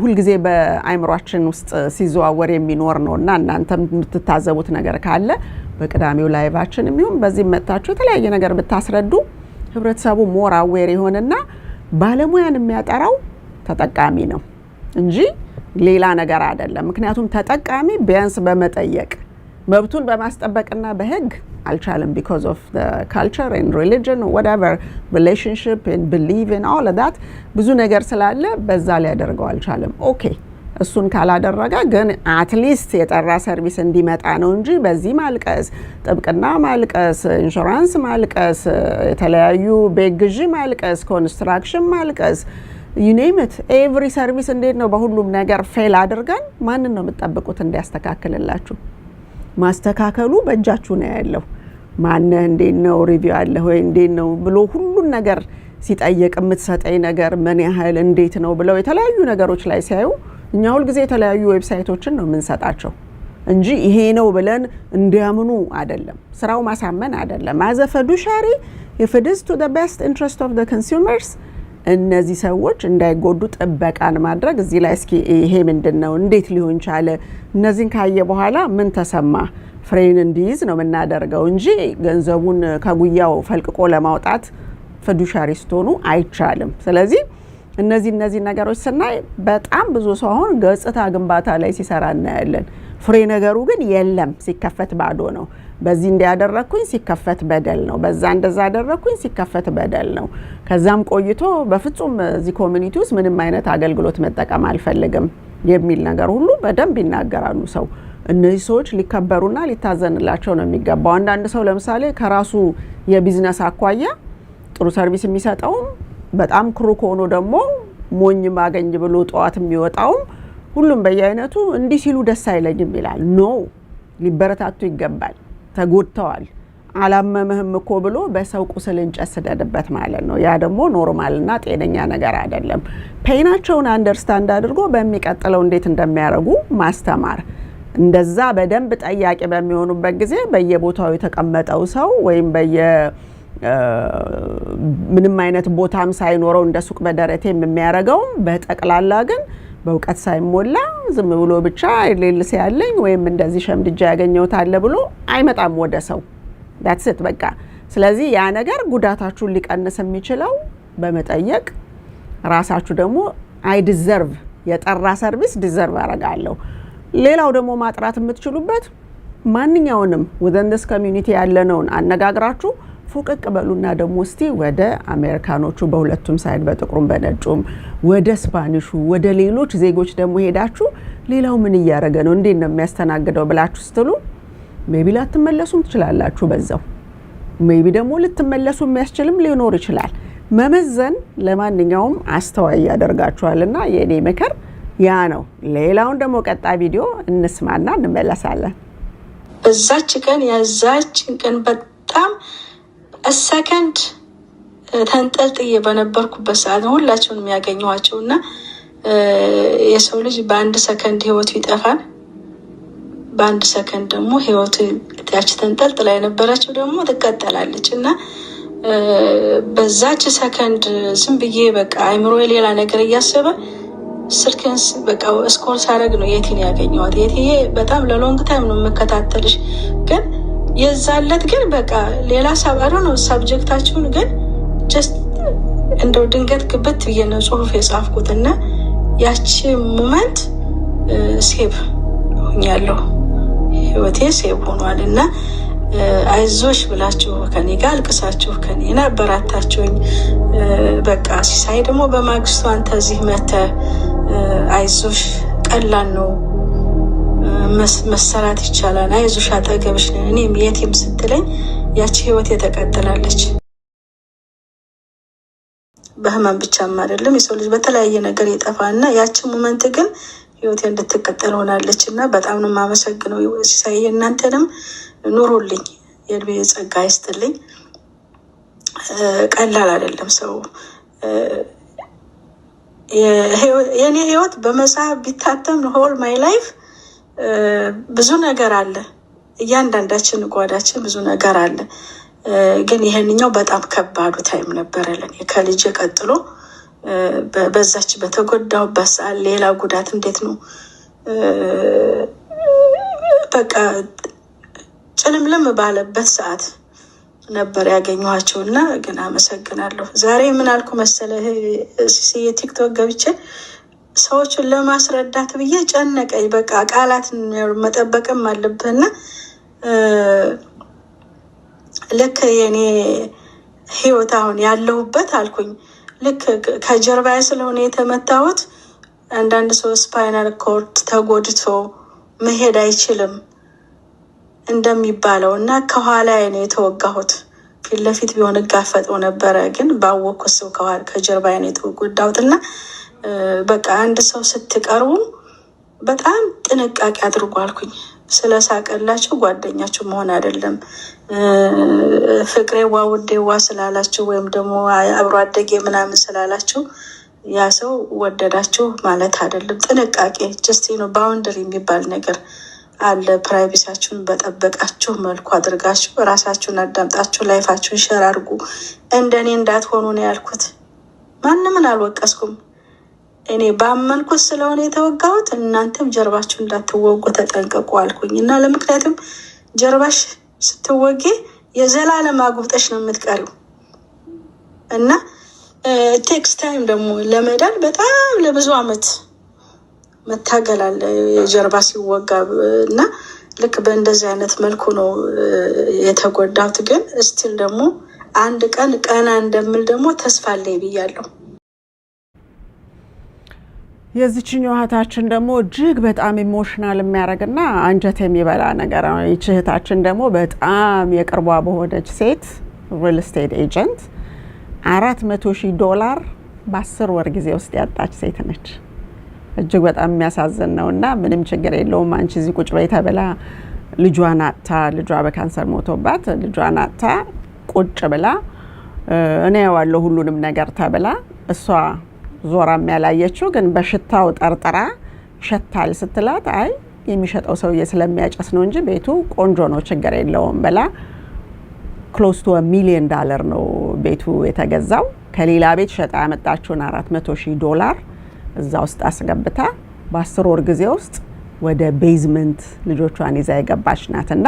S1: ሁልጊዜ በአይምሯችን ውስጥ ሲዘዋወር የሚኖር ነውና እናንተም የምትታዘቡት ነገር ካለ በቅዳሜው ላይቫችን የሚሆን በዚህ መጣችሁ የተለያየ ነገር ብታስረዱ ህብረተሰቡ ሞር አዌር ይሆንና ባለሙያን የሚያጠራው ተጠቃሚ ነው እንጂ ሌላ ነገር አይደለም። ምክንያቱም ተጠቃሚ ቢያንስ በመጠየቅ መብቱን በማስጠበቅና በህግ አልቻለም because of the culture and religion or whatever relationship and belief in all of that ብዙ ነገር ስላለ በዛ ላይ ያደርገው አልቻለም። ኦኬ እሱን ካላደረገ ግን አትሊስት የጠራ ሰርቪስ እንዲመጣ ነው እንጂ በዚህ ማልቀስ ጥብቅና ማልቀስ ኢንሹራንስ ማልቀስ የተለያዩ በግዢ ማልቀስ ኮንስትራክሽን ማልቀስ you name it every service እንዴት ነው በሁሉም ነገር ፌል አድርገን ማንን ነው የምትጠብቁት እንዲያስተካክልላችሁ? ማስተካከሉ በእጃችሁ ነው ያለው። ማን እንዴት ነው ሪቪው አለ ወይ እንዴት ነው ብሎ ሁሉን ነገር ሲጠየቅ የምትሰጠኝ ነገር ምን ያህል እንዴት ነው ብለው የተለያዩ ነገሮች ላይ ሲያዩ እኛ ሁሉ ጊዜ የተለያዩ ዌብሳይቶችን ነው የምንሰጣቸው እንጂ ይሄ ነው ብለን እንዲያምኑ አይደለም። ስራው ማሳመን አይደለም። as a fiduciary if it is to the best interest of the consumers እነዚህ ሰዎች እንዳይጎዱ ጥበቃን ማድረግ እዚህ ላይ እስኪ ይሄ ምንድነው እንዴት ሊሆን ቻለ እነዚህን ካየ በኋላ ምን ተሰማ ፍሬን እንዲይዝ ነው የምናደርገው እንጂ ገንዘቡን ከጉያው ፈልቅቆ ለማውጣት ፊዱሻሪስት ሆኑ አይቻልም። ስለዚህ እነዚህ ነገሮች ስናይ በጣም ብዙ ሰው አሁን ገጽታ ግንባታ ላይ ሲሰራ እናያለን። ፍሬ ነገሩ ግን የለም። ሲከፈት ባዶ ነው። በዚህ እንዲያደረኩኝ ሲከፈት በደል ነው። በዛ እንደዛ አደረኩኝ ሲከፈት በደል ነው። ከዛም ቆይቶ በፍጹም እዚህ ኮሚኒቲ ውስጥ ምንም አይነት አገልግሎት መጠቀም አልፈልግም የሚል ነገር ሁሉ በደንብ ይናገራሉ። ሰው እነዚህ ሰዎች ሊከበሩና ሊታዘንላቸው ነው የሚገባው። አንዳንድ ሰው ለምሳሌ ከራሱ የቢዝነስ አኳያ ጥሩ ሰርቪስ የሚሰጠው በጣም ክሩክ ሆኖ ደግሞ ሞኝ ማገኝ ብሎ ጧት የሚወጣው ሁሉም በየአይነቱ እንዲህ ሲሉ ደስ አይለኝም ይላል። ኖ ሊበረታቱ ይገባል። ተጎድተዋል አላመመህም እኮ ብሎ በሰው ቁስል እንጨት ስደድበት ማለት ነው። ያ ደግሞ ኖርማልና ጤነኛ ነገር አይደለም። ፔናቸውን አንደርስታንድ አድርጎ በሚቀጥለው እንዴት እንደሚያደርጉ ማስተማር። እንደዛ በደንብ ጠያቂ በሚሆኑበት ጊዜ በየቦታው የተቀመጠው ሰው ወይም ምንም አይነት ቦታም ሳይኖረው እንደ ሱቅ በደረቴ የሚያረጋው በጠቅላላ ግን በእውቀት ሳይሞላ ዝም ብሎ ብቻ ሌልስ ያለኝ ወይም እንደዚህ ሸምድጃ ያገኘውት አለ ብሎ አይመጣም ወደ ሰው that's it በቃ። ስለዚህ ያ ነገር ጉዳታችሁን ሊቀንስ የሚችለው በመጠየቅ ራሳችሁ ደግሞ I deserve የጠራ ሰርቪስ ዲዘርቭ አረጋለሁ። ሌላው ደግሞ ማጥራት የምትችሉበት ማንኛውንም within this community ያለነውን አነጋግራችሁ ፎቀቅ በሉና ደግሞ እስቲ ወደ አሜሪካኖቹ በሁለቱም ሳይድ በጥቁሩም በነጩም ወደ ስፓኒሹ ወደ ሌሎች ዜጎች ደግሞ ሄዳችሁ ሌላው ምን እያረገ ነው እንዴት ነው የሚያስተናግደው ብላችሁ ስትሉ ሜቢ ላትመለሱም ትችላላችሁ። በዛው ሜቢ ደግሞ ልትመለሱ የሚያስችልም ሊኖር ይችላል። መመዘን ለማንኛውም አስተዋይ ያደርጋችኋልና የኔ ምክር ያ ነው። ሌላውን ደግሞ ቀጣይ ቪዲዮ እንስማና እንመለሳለን።
S4: በዛች ቀን ያዛችን ቀን በጣም ሰከንድ ተንጠልጥዬ በነበርኩበት ሰዓት ሁላችሁንም ያገኘኋቸውና የሰው ልጅ በአንድ ሰከንድ ህይወቱ ይጠፋል። በአንድ ሰከንድ ደግሞ ህይወቱ ያቺ ተንጠልጥላ የነበረችው ደግሞ ትቀጠላለች እና በዛች ሰከንድ ዝም ብዬ በቃ አይምሮ ሌላ ነገር እያሰበ ስልክን በቃ ስኮር ሳረግ ነው የቲን ያገኘኋት። የቲዬ በጣም ለሎንግ ታይም ነው መከታተልሽ ግን የዛለት ግን በቃ ሌላ ሳባዶ ነው ሳብጀክታችሁን ግን ጀስት እንደው ድንገት ግብት ብዬ ነው ጽሁፍ የጻፍኩትና ያቺ ሞመንት ሴቭ ሆኛለሁ። ህይወቴ ሴቭ ሆኗል እና አይዞሽ ብላችሁ ከኔ ጋር አልቅሳችሁ ከኔና አበራታችሁኝ። በቃ ሲሳይ ደግሞ በማግስቱ አንተ እዚህ መተህ አይዞሽ ቀላል ነው መሰራት ይቻላል አይዞሽ አጠገብሽ ነኝ እኔም የትም ስትለኝ ያቺ ህይወት የተቀጥላለች። በህመም ብቻም አይደለም የሰው ልጅ በተለያየ ነገር ይጠፋና ያቺ ሞመንት ግን ህይወቴ እንድትቀጥል ሆናለችና በጣም ነው የማመሰግነው። ሲሳይ እናንተንም ኑሩልኝ፣ የእድሜ ጸጋ ይስጥልኝ። ቀላል አይደለም ሰው የኔ ህይወት በመጽሐፍ ቢታተም ሆል ማይ ላይፍ ብዙ ነገር አለ። እያንዳንዳችን ጓዳችን ብዙ ነገር አለ። ግን ይሄንኛው በጣም ከባዱ ታይም ነበረ ለኔ ከልጅ ቀጥሎ። በዛች በተጎዳሁበት ሰዓት ሌላ ጉዳት እንዴት ነው በቃ ጭልምልም ባለበት ሰዓት ነበር ያገኘኋቸው እና ግን አመሰግናለሁ። ዛሬ ምን አልኩ መሰለህ የቲክቶክ ገብቼ ሰዎችን ለማስረዳት ብዬ ጨነቀኝ። በቃ ቃላት መጠበቅም አለብህና ልክ የኔ ህይወት አሁን ያለሁበት አልኩኝ ልክ ከጀርባዬ ስለሆነ የተመታሁት አንዳንድ ሰው ስፓይናል ኮርድ ተጎድቶ መሄድ አይችልም እንደሚባለው እና ከኋላ ነው የተወጋሁት። ፊት ለፊት ቢሆን እጋፈጠው ነበረ፣ ግን ባወቅኩት ሰው ከጀርባዬ ነው የተጎዳሁት እና በቃ አንድ ሰው ስትቀርቡ በጣም ጥንቃቄ አድርጉ አልኩኝ። ስለሳቀላችሁ ጓደኛችሁ መሆን አይደለም፣ ፍቅሬ ዋ ውዴ ዋ ስላላችሁ ወይም ደግሞ አብሮ አደጌ ምናምን ስላላችሁ ያ ሰው ወደዳችሁ ማለት አይደለም። ጥንቃቄ ጀስት ነው ባውንደሪ የሚባል ነገር አለ። ፕራይቬሲያችሁን በጠበቃችሁ መልኩ አድርጋችሁ ራሳችሁን አዳምጣችሁ ላይፋችሁን ሸር አድርጉ። እንደኔ እንዳትሆኑ ነው ያልኩት። ማንምን አልወቀስኩም። እኔ ባመንኩት ስለሆነ የተወጋሁት፣ እናንተም ጀርባችሁ እንዳትወጉ ተጠንቀቁ አልኩኝ እና ለምክንያቱም ጀርባሽ ስትወጌ የዘላለም አጉብጠሽ ነው የምትቀሪው እና ቴክስ ታይም ደግሞ ለመዳን በጣም ለብዙ አመት መታገል አለ የጀርባ ሲወጋ እና ልክ በእንደዚህ አይነት መልኩ ነው የተጎዳሁት። ግን እስቲል ደግሞ አንድ ቀን ቀና እንደምል ደግሞ ተስፋ አለኝ ብያለሁ።
S1: የዚችኛው እህታችን ደግሞ እጅግ በጣም ኢሞሽናል የሚያደርግና አንጀት የሚበላ ነገር ነው። ይህች እህታችን ደግሞ በጣም የቅርቧ በሆነች ሴት ሪል ስቴት ኤጀንት $400,000 በ10 ወር ጊዜ ውስጥ ያጣች ሴት ነች። እጅግ በጣም የሚያሳዝን ነው እና ምንም ችግር የለውም አንቺ እዚህ ቁጭ በይ ተብላ ልጇን አጥታ፣ ልጇ በካንሰር ሞቶባት ልጇን አጥታ ቁጭ ብላ እኔ ያዋለሁ ሁሉንም ነገር ተብላ እሷ ዞራም ያላየችው ግን በሽታው ጠርጥራ ሸታል ስትላት አይ የሚሸጠው ሰውዬ ስለሚያጨስ ነው እንጂ ቤቱ ቆንጆ ነው ችግር የለውም ብላ ክሎስ ቱ $1 ሚሊዮን ነው ቤቱ የተገዛው። ከሌላ ቤት ሸጣ ያመጣችውን $400,000 እዛ ውስጥ አስገብታ በ10 ወር ጊዜ ውስጥ ወደ ቤዝመንት ልጆቿን ይዛ የገባች ናትና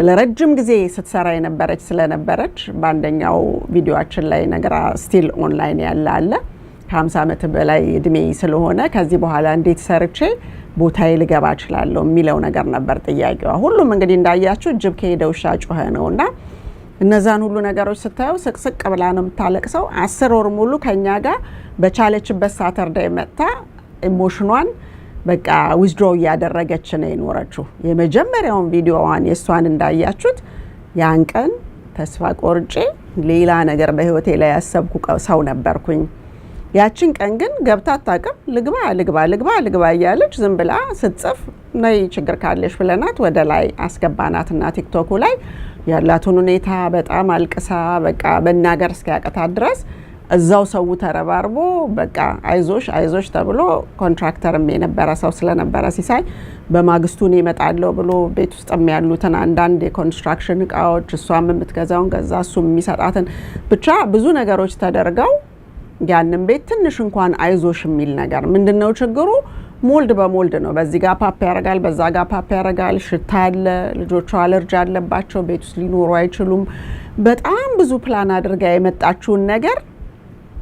S1: ለረጅም ጊዜ ስትሰራ የነበረች ስለነበረች በአንደኛው ቪዲዮአችን ላይ ነገራ ስቲል ኦንላይን ያለ አለ ከ50 ዓመት በላይ እድሜ ስለሆነ ከዚህ በኋላ እንዴት ሰርቼ ቦታዬ ልገባ እችላለሁ የሚለው ነገር ነበር ጥያቄዋ። ሁሉም እንግዲህ እንዳያችሁ ጅብ ከሄደ ውሻ ጮኸ ነውና እነዛን ሁሉ ነገሮች ስታዩ ስቅስቅ ብላ ነው የምታለቅሰው። 10 ወር ሙሉ ከኛ ጋር በቻለችበት ሳተርዳይ መጣ ኢሞሽኗን በቃ ዊዝድሮው እያደረገች ነው የኖረችው። የመጀመሪያውን ቪዲዮዋን የሷን እንዳያችሁት ያን ቀን ተስፋ ቆርጬ ሌላ ነገር በህይወቴ ላይ ያሰብኩ ሰው ነበርኩኝ። ያችን ቀን ግን ገብታ አታውቅም። ልግባ እያለች ዝም ብላ ስትጽፍ ነይ ችግር ካለሽ ብለናት ወደ ላይ አስገባናትና ቲክቶኩ ላይ ያላቱን ሁኔታ በጣም አልቅሳ በቃ በናገር እስኪያቀታት ድረስ እዛው ሰው ተረባርቦ በቃ አይዞሽ ተብሎ ኮንትራክተርም የነበረ ሰው ስለነበረ ሲሳይ በማግስቱን ይመጣለው ብሎ ቤት ውስጥም ያሉትን አንዳንድ የኮንስትራክሽን እቃዎች እሷም የምትገዛውን ገዛ እሱም የሚሰጣትን ብቻ ብዙ ነገሮች ተደርገው ያንን ቤት ትንሽ እንኳን አይዞሽ የሚል ነገር ምንድነው ችግሩ? ሞልድ በሞልድ ነው። በዚህ ጋር ፓፕ ያረጋል፣ በዛ ጋር ፓፕ ያረጋል፣ ሽታ አለ፣ ልጆቿ አለርጂ አለባቸው፣ ቤት ውስጥ ሊኖሩ አይችሉም። በጣም ብዙ ፕላን አድርጋ የመጣችውን ነገር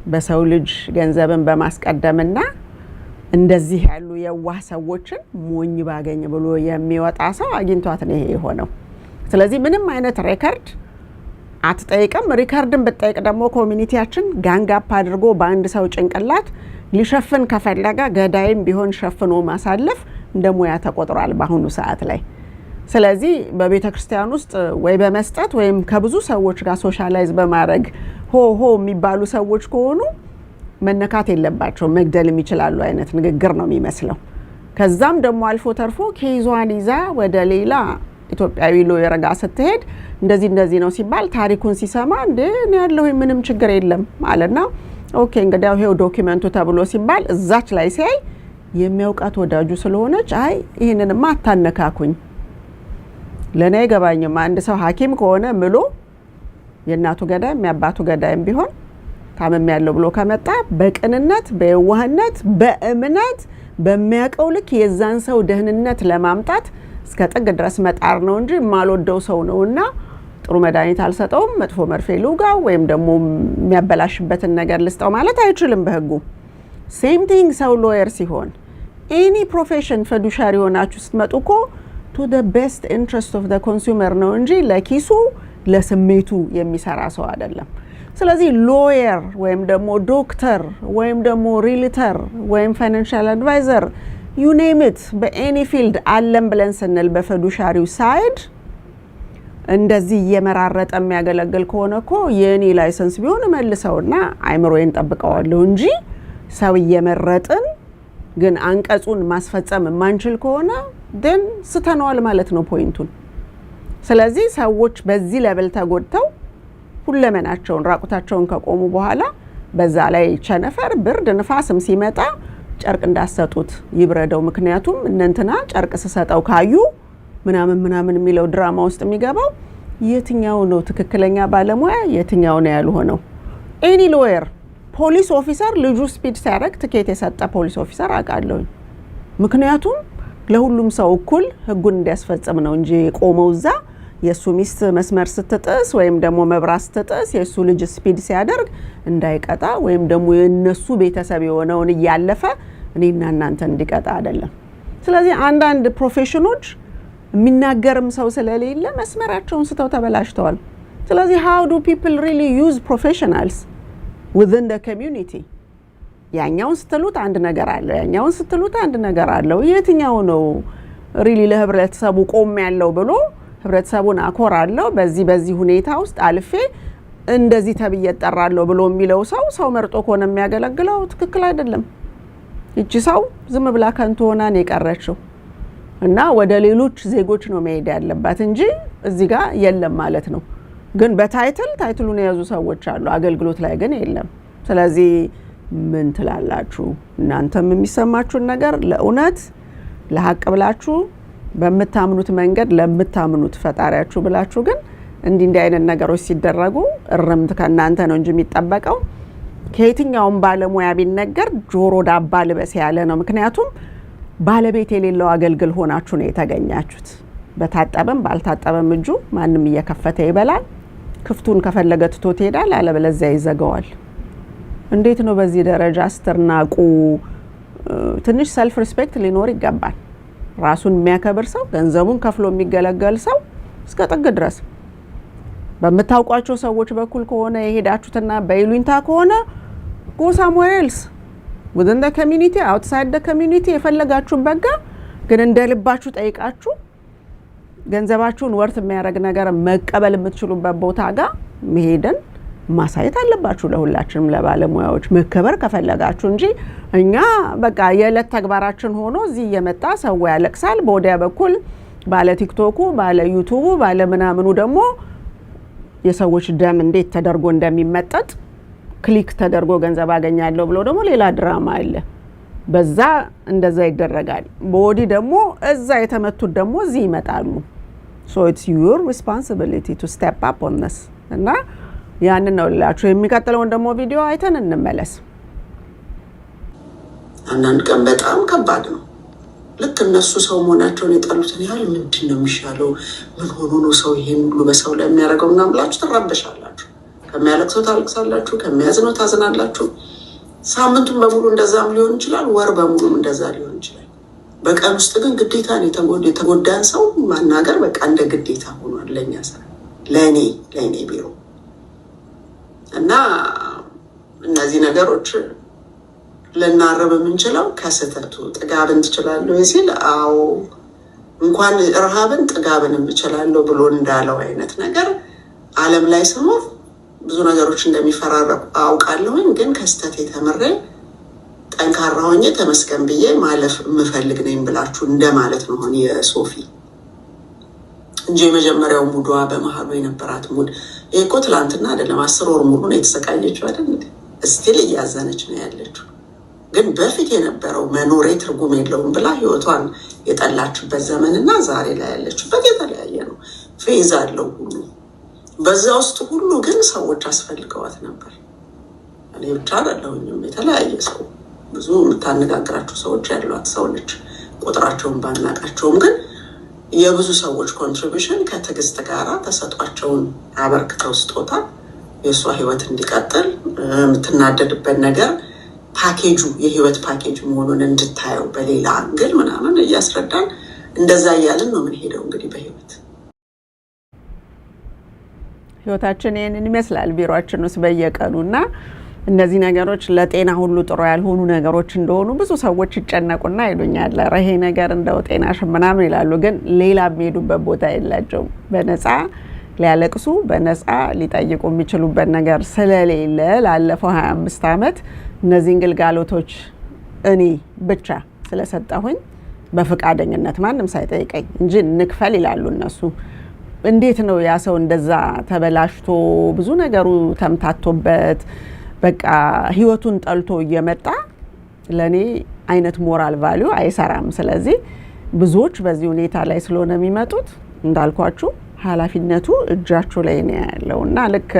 S1: በሰው ልጅ ገንዘብን በማስቀደምና እንደዚህ ያሉ የዋህ ሰዎችን ሞኝ ባገኝ ብሎ የሚወጣ ሰው አግኝቷት ነው ይሄ የሆነው። ስለዚህ ምንም አይነት ሬከርድ አትጠይቅም። ሪከርድን ብትጠይቅ ደግሞ ኮሚኒቲያችን ጋንግ አፕ አድርጎ በአንድ ሰው ጭንቅላት ሊሸፍን ከፈለገ ገዳይም ቢሆን ሸፍኖ ማሳለፍ እንደ ሙያ ተቆጥሯል በአሁኑ ሰዓት ላይ። ስለዚህ በቤተ ክርስቲያን ውስጥ ወይ በመስጠት ወይም ከብዙ ሰዎች ጋር ሶሻላይዝ በማድረግ ሆ የሚባሉ ሰዎች ከሆኑ መነካት የለባቸው መግደልም ይችላሉ አይነት ንግግር ነው የሚመስለው። ከዛም ደግሞ አልፎ ተርፎ ኬዟን ይዛ ወደ ሌላ ኢትዮጵያዊ ሎየር ጋር ስትሄድ እንደዚህ ነው ሲባል ታሪኩን ሲሰማ እንዴ እኔ ያለው ምንም ችግር የለም ማለትና ኦኬ እንግዲህ ይሄው ዶክመንቱ ተብሎ ሲባል እዛች ላይ ሲያይ የሚያውቃት ወዳጁ ስለሆነች አይ ይሄንንማ አታነካኩኝ ለኔ አይገባኝም። አንድ ሰው ሐኪም ከሆነ ምሎ የእናቱ ገዳይ የሚያባቱ ገዳይም ቢሆን ታመም ያለው ብሎ ከመጣ በቅንነት በየዋህነት በእምነት በሚያቀው ልክ የዛን ሰው ደህንነት ለማምጣት እስከ ጥግ ድረስ መጣር ነው እንጂ ማልወደው ሰው ነውና ጥሩ መድኃኒት አልሰጠውም መጥፎ መርፌ ልውጋው ወይም ደግሞ የሚያበላሽበትን ነገር ልስጠው ማለት አይችልም በህጉ። ሴም ቲንግ ሰው ሎየር ሲሆን ኤኒ ፕሮፌሽን ፊዱሻሪ ሆናችሁ ስትመጡ እኮ to the best interest of the consumer ነው እንጂ ለኪሱ ለስሜቱ የሚሰራ ሰው አይደለም። ስለዚህ ሎየር ወይም ደግሞ ዶክተር ወይም ደግሞ ሪልተር ወይም ፋይናንሻል አድቫይዘር you name it በኤኒ ፊልድ አለም ብለን ስንል በፊዱሻሪው ሳይድ እንደዚህ እየመራረጠ የሚያገለግል ከሆነ እኮ የኔ ላይሰንስ ቢሆን መልሰውና አይምሮዬን ጠብቀዋለሁ እንጂ ሰው እየመረጥን ግን አንቀጹን ማስፈጸም ማንችል ከሆነ ደን ስተነዋል ማለት ነው ፖይንቱን። ስለዚህ ሰዎች በዚህ ሌቭል ተጎድተው ሁለመናቸውን ራቁታቸውን ከቆሙ በኋላ በዛ ላይ ቸነፈር ብርድ ንፋስም ሲመጣ ጨርቅ እንዳሰጡት ይብረደው ምክንያቱም እነንተና ጨርቅ ሲሰጣው ካዩ ምናምን የሚለው ድራማ ውስጥ የሚገባው የትኛው ነው ትክክለኛ ባለሙያ የትኛው ነው ያልሆነው? ኤኒ ሎየር ፖሊስ ኦፊሰር ልጁ ስፒድ ሲያደርግ ትኬት የሰጠ ፖሊስ ኦፊሰር አውቃለሁ። ምክንያቱም ለሁሉም ሰው እኩል ህጉን እንዲያስፈጽም ነው እንጂ ቆመው እዛ የሱ ሚስት መስመር ስትጥስ ወይም ደግሞ መብራት ስትጥስ የሱ ልጅ ስፒድ ሲያደርግ እንዳይቀጣ ወይም ደግሞ የነሱ ቤተሰብ የሆነውን እያለፈ እኔና እናንተ እንዲቀጣ አይደለም። ስለዚህ አንዳንድ ፕሮፌሽኖች የሚናገርም ሰው ስለሌለ መስመራቸውን ስተው ተበላሽተዋል። ስለዚህ how do people really use professionals within the community? ያኛውን ስትሉት አንድ ነገር አለው ያኛውን ስትሉት አንድ ነገር አለው። የትኛው ነው really ለህብረተሰቡ ቆም ያለው ብሎ ህብረተሰቡን አኮራለሁ በዚህ ሁኔታ ውስጥ አልፌ እንደዚህ ተብዬ እጠራለሁ ብሎ የሚለው ሰው መርጦ ከሆነ የሚያገለግለው ትክክል አይደለም። እቺ ሰው ዝም ብላ ከንቱ ሆና ነው የቀረችው እና ወደ ሌሎች ዜጎች ነው መሄድ ያለባት እንጂ እዚህ ጋር የለም ማለት ነው። ግን በታይትሉን የያዙ ሰዎች አሉ አገልግሎት ላይ ግን የለም። ስለዚህ ምን ትላላችሁ? እናንተም የሚሰማችሁን ነገር ለእውነት ለሐቅ ብላችሁ በመታምኑት መንገድ ለምታምኑት ፈጣሪያችሁ ብላችሁ ግን እንዲህ አይነት ነገሮች ሲደረጉ እርምት ከናንተ ነው እንጂ የሚጠበቀው ከየትኛውም ባለሙያ ቢነገር ጆሮ ዳባ ልበስ ያለ ነው። ምክንያቱም ባለቤት የሌለው አገልግል ሆናችሁ ነው የተገኛችሁት። በታጠበም ባልታጠበም እጁ ማንም እየከፈተ ይበላል። ክፍቱን ከፈለገ ትቶት ይሄዳል፣ አለበለዚያ ይዘጋዋል። እንዴት ነው በዚህ ደረጃ ስትርናቁ? ትንሽ ሰልፍ ሪስፔክት ሊኖር ይገባል። ራሱን የሚያከብር ሰው ገንዘቡን ከፍሎ የሚገለገል ሰው እስከ ጥግ ድረስ በመታውቋቸው ሰዎች በኩል ከሆነ የሄዳችሁትና በይሉኝታ ከሆነ go somewhere else within the community outside the community የፈለጋችሁበት ጋር ግን እንደልባችሁ ጠይቃችሁ ገንዘባችሁን ወርት የሚያደርግ ነገር መቀበል የምትችሉበት ቦታ ጋር መሄድን ማሳየት አለባችሁ። ለሁላችንም ለባለሙያዎች መከበር ከፈለጋችሁ እንጂ እኛ በቃ የዕለት ተግባራችን ሆኖ እዚህ የመጣ ሰው ያለቅሳል በወዲያ በኩል ባለ ቲክቶኩ ባለ ዩቲዩቡ ባለ ምናምኑ ደግሞ የሰዎች ደም እንዴት ተደርጎ እንደሚመጠጥ ክሊክ ተደርጎ ገንዘብ አገኛለሁ ብሎ ደግሞ ሌላ ድራማ አለ። በዛ እንደዛ ይደረጋል። በወዲ ደግሞ እዛ የተመቱት ደግሞ እዚህ ይመጣሉ። so it's your responsibility to step up on this እና ያንን ነው ልላችሁ። የሚቀጥለውን ደግሞ ቪዲዮ አይተን እንመለስ።
S2: አንዳንድ ቀን በጣም ከባድ ነው። ልክ እነሱ ሰው መሆናቸውን የጠሉትን ያህል ምንድን ነው የሚሻለው? ምን ሆኖ ነው ሰው ይሄን ሁሉ በሰው ላይ የሚያደርገው? እና ብላችሁ ትረበሻላችሁ። ከሚያለቅሰው ታለቅሳላችሁ፣ ከሚያዝነው ታዝናላችሁ። ሳምንቱን በሙሉ እንደዛም ሊሆን ይችላል፣ ወር በሙሉ እንደዛ ሊሆን ይችላል። በቀን ውስጥ ግን ግዴታ ነው የተጎዳን ሰው ማናገር በቃ እንደ ግዴታ ሆኗል ለኛ ሰው ለኔ ቢሮ እና እነዚህ ነገሮች ልናረብ የምንችለው ከስተቱ ጥጋብን ትችላለህ ሲል አዎ እንኳን ረሃብን ጥጋብን እንችላለሁ ብሎ እንዳለው አይነት ነገር ዓለም ላይ ስኖር ብዙ ነገሮች እንደሚፈራረቁ አውቃለሁኝ። ግን ከስተት ተምሬ ጠንካራ ሆኜ ተመስገን ብዬ ማለፍ የምፈልግ ነኝ ብላችሁ እንደማለት ነው ሆነ የሶፊ እንጂ የመጀመሪያው ሙዷ በመሀሉ የነበራት ሙድ ይሄ እኮ ትላንትና አይደለም 10 ወር ሙሉ ነው የተሰቃየችው አይደል? እስቲል እያዘነች ነው ያለችው። ግን በፊት የነበረው መኖሬ ትርጉም የለውም ብላ ህይወቷን የጠላችበት ዘመንና ዛሬ ላይ ያለችበት የተለያየ ነው። ፌዝ አለው ሁሉ። በዛ ውስጥ ሁሉ ግን ሰዎች አስፈልገዋት ነበር። እኔ ብቻ አይደለሁኝም፣ የተለያየ ሰው ብዙ የምታነጋግራቸው ሰዎች ያሏት ሰው ነች። ቁጥራቸውን ባናቃቸውም ግን የብዙ ሰዎች ኮንትሪቢሽን ከትዕግስት ጋራ ተሰጧቸውን አበርክተው ስጦታ የእሷ ህይወት እንዲቀጥል የምትናደድበት ነገር ፓኬጁ የህይወት ፓኬጅ መሆኑን እንድታየው በሌላ አንግል ምናምን እያስረዳን እንደዛ እያልን ነው የምንሄደው። እንግዲህ በህይወት
S1: ህይወታችን ይህንን ይመስላል ቢሮአችን ውስጥ በየቀኑና እነዚህ ነገሮች ለጤና ሁሉ ጥሩ ያልሆኑ ነገሮች እንደሆኑ ብዙ ሰዎች ይጨነቁና ይሉኛል። ይሄ ነገር እንደው ጤናሽ ምናምን ይላሉ፣ ግን ሌላ የሚሄዱበት ቦታ የላቸውም። በነፃ ሊያለቅሱ በነፃ ሊጠይቁ የሚችሉበት ነገር ስለሌለ ላለፈው 25 ዓመት እነዚህን ግልጋሎቶች እኔ ብቻ ስለሰጠሁኝ በፍቃደኝነት ማንም ሳይጠይቀኝ እንጂ ንክፈል ይላሉ እነሱ። እንዴት ነው ያ ሰው እንደዛ ተበላሽቶ ብዙ ነገሩ ተምታቶበት በቃ ህይወቱን ጠልቶ እየመጣ ለኔ አይነት ሞራል ቫልዩ አይሰራም። ስለዚህ ብዙዎች በዚህ ሁኔታ ላይ ስለሆነ የሚመጡት እንዳልኳችሁ ኃላፊነቱ እጃችሁ ላይ ነው ያለውና ልክ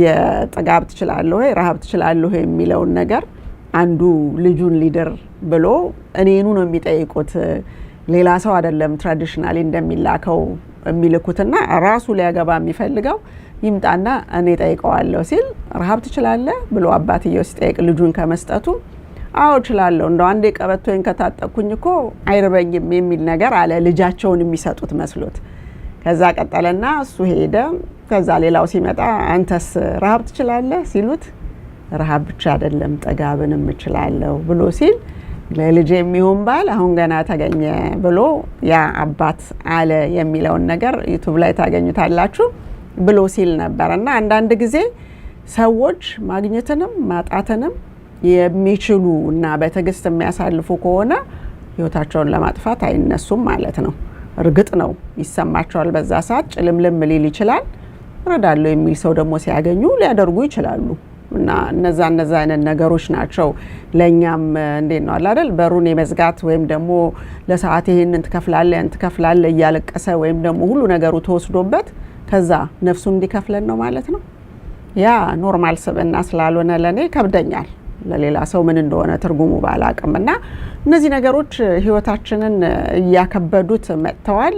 S1: የጥጋብ ትችላለህ ወይ ረሃብ ትችላለህ ወይ የሚለውን ነገር አንዱ ልጁን ሊደር ብሎ እኔኑ ነው የሚጠይቁት። ሌላ ሰው አይደለም ትራዲሽናሊ እንደሚላከው የሚልኩትና ራሱ ሊያገባ የሚፈልገው ይምጣና እኔ ጠይቀዋለሁ ሲል ረሃብ ትችላለህ ብሎ አባትየው ሲጠይቅ ልጁን ከመስጠቱ አዎ እችላለሁ እንደው አንዴ ቀበቶኝ ከታጠቅኩኝ እኮ አይርበኝም የሚል ነገር አለ ልጃቸውን የሚሰጡት መስሎት። ከዛ ቀጠለና እሱ ሄደ። ከዛ ሌላው ሲመጣ አንተስ ረሃብ ትችላለህ ሲሉት ረሃብ ብቻ አይደለም ጠጋብንም እችላለሁ ብሎ ሲል ለልጅ የሚሆን ባል አሁን ገና ተገኘ ብሎ ያ አባት አለ የሚለውን ነገር ዩቲዩብ ላይ ታገኙታላችሁ ብሎ ሲል ነበርና አንዳንድ ጊዜ ሰዎች ማግኘትንም ማጣትንም የሚችሉ እና በትዕግስት የሚያሳልፉ ከሆነ ህይወታቸውን ለማጥፋት አይነሱም ማለት ነው። እርግጥ ነው ይሰማቸዋል፣ በዛ ሰዓት ጭልምልም ሊል ይችላል። እረዳለሁ የሚል ሰው ደግሞ ሲያገኙ ሊያደርጉ ይችላሉ። እና እነዛ አይነት ነገሮች ናቸው ለኛም እንዴት ነው አይደል በሩን የመዝጋት ወይም ደግሞ ለሰዓት ይሄንን ትከፍላለህ እያለቀሰ ወይም ደግሞ ሁሉ ነገሩ ተወስዶበት ከዛ ነፍሱን እንዲከፍለን ነው ማለት ነው። ያ ኖርማል ስብዕና ስላልሆነ ለኔ ከብደኛል። ለሌላ ሰው ምን እንደሆነ ትርጉሙ ባላቅምና እነዚህ ነገሮች ህይወታችንን እያከበዱት መጥተዋል።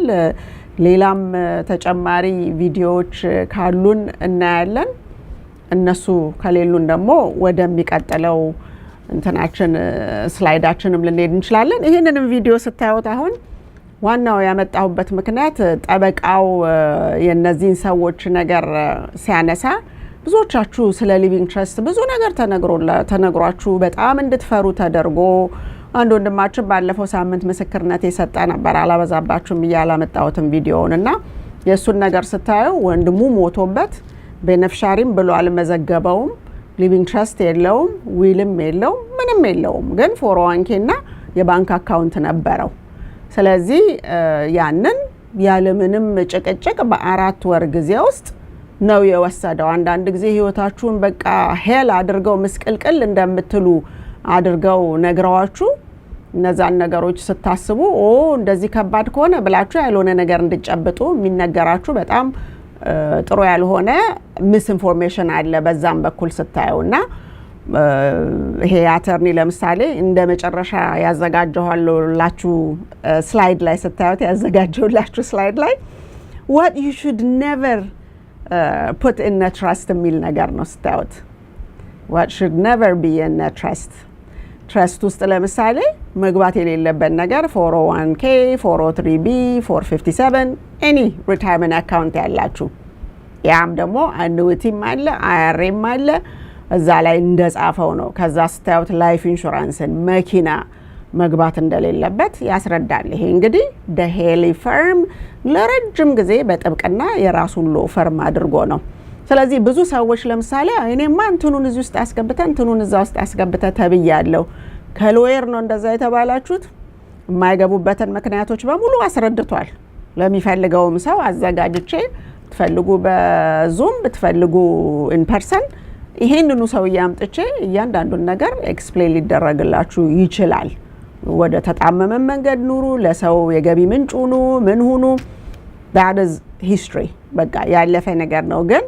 S1: ሌላም ተጨማሪ ቪዲዮዎች ካሉን እናያለን። እነሱ ከሌሉን ደግሞ ወደሚቀጥለው እንትናችን ስላይዳችንም ልንሄድ እንችላለን። ይሄንንም ቪዲዮ ስታዩት አሁን ዋናው ያመጣሁበት ምክንያት ጠበቃው የነዚህን ሰዎች ነገር ሲያነሳ ብዙዎቻችሁ ስለ ሊቪንግ ትረስት ብዙ ነገር ተነግሯችሁ በጣም እንድትፈሩ ተደርጎ አንድ ወንድማችን ባለፈው ሳምንት ምስክርነት የሰጠ ነበር። አላበዛባችሁም እያላመጣሁትም ቪዲዮውንና የእሱን ነገር ስታዩ ወንድሙ ሞቶበት ቤነፍሻሪም ብሎ አልመዘገበውም፣ ሊቪንግ ትረስት የለውም፣ ዊልም የለውም፣ ምንም የለውም። ግን 401k እና የባንክ አካውንት ነበረው። ስለዚህ ያንን ያለምንም ጭቅጭቅ በ4 ወር ጊዜ ውስጥ ነው የወሰደው። አንዳንድ ጊዜ ህይወታችሁን በቃ ሄል አድርገው ምስቅልቅል እንደምትሉ አድርገው ነግረዋችሁ እነዛን ነገሮች ስታስቡ እንደዚህ ከባድ ከሆነ ብላችሁ ያልሆነ ነገር እንድጨብጡ የሚነገራችሁ በጣም ጥሩ ያልሆነ ሚስ ኢንፎርሜሽን አለ በዛም በኩል ስታዩና ይሄ አተርኒ ለምሳሌ እንደ መጨረሻ ያዘጋጀሁላችሁ ስላይድ ላይ ስታዩት ያዘጋጀሁላችሁ ስላይድ ላይ what you should never put in a trust የሚል ነገር ነው ስታዩት። what should never be in a trust ውስጥ ለምሳሌ መግባት የሌለበት ነገር 401k 403b 457 any retirement account ያላችሁ ያም ደግሞ annuityም አለ IRAም አለ እዛ ላይ እንደጻፈው ነው። ከዛ ስታዩት ላይፍ ኢንሹራንስን መኪና መግባት እንደሌለበት ያስረዳል። ይሄ እንግዲህ ደሄሊ ፈርም ለረጅም ጊዜ በጥብቅና የራሱን ሎ ፈርም አድርጎ ነው። ስለዚህ ብዙ ሰዎች ለምሳሌ እኔማ እንትኑን እዚህ ውስጥ አስገብተ እንትኑን እዛ ውስጥ አስገብተ ተብያለሁ ከሎየር ነው እንደዛ የተባላችሁት የማይገቡበትን ምክንያቶች በሙሉ አስረድቷል ለሚፈልገውም ሰው አዘጋጅቼ ትፈልጉ በዙም ብትፈልጉ ኢን ፐርሰን ይሄንኑ ሰው ያምጥቼ እያንዳንዱን ነገር ኤክስፕሌን ሊደረግላችሁ ይችላል ወደ ተጣመመ መንገድ ኑሩ ለሰው የገቢ ምንጭ ሁኑ ምን ሁኑ that is history በቃ ያለፈ ነገር ነው ግን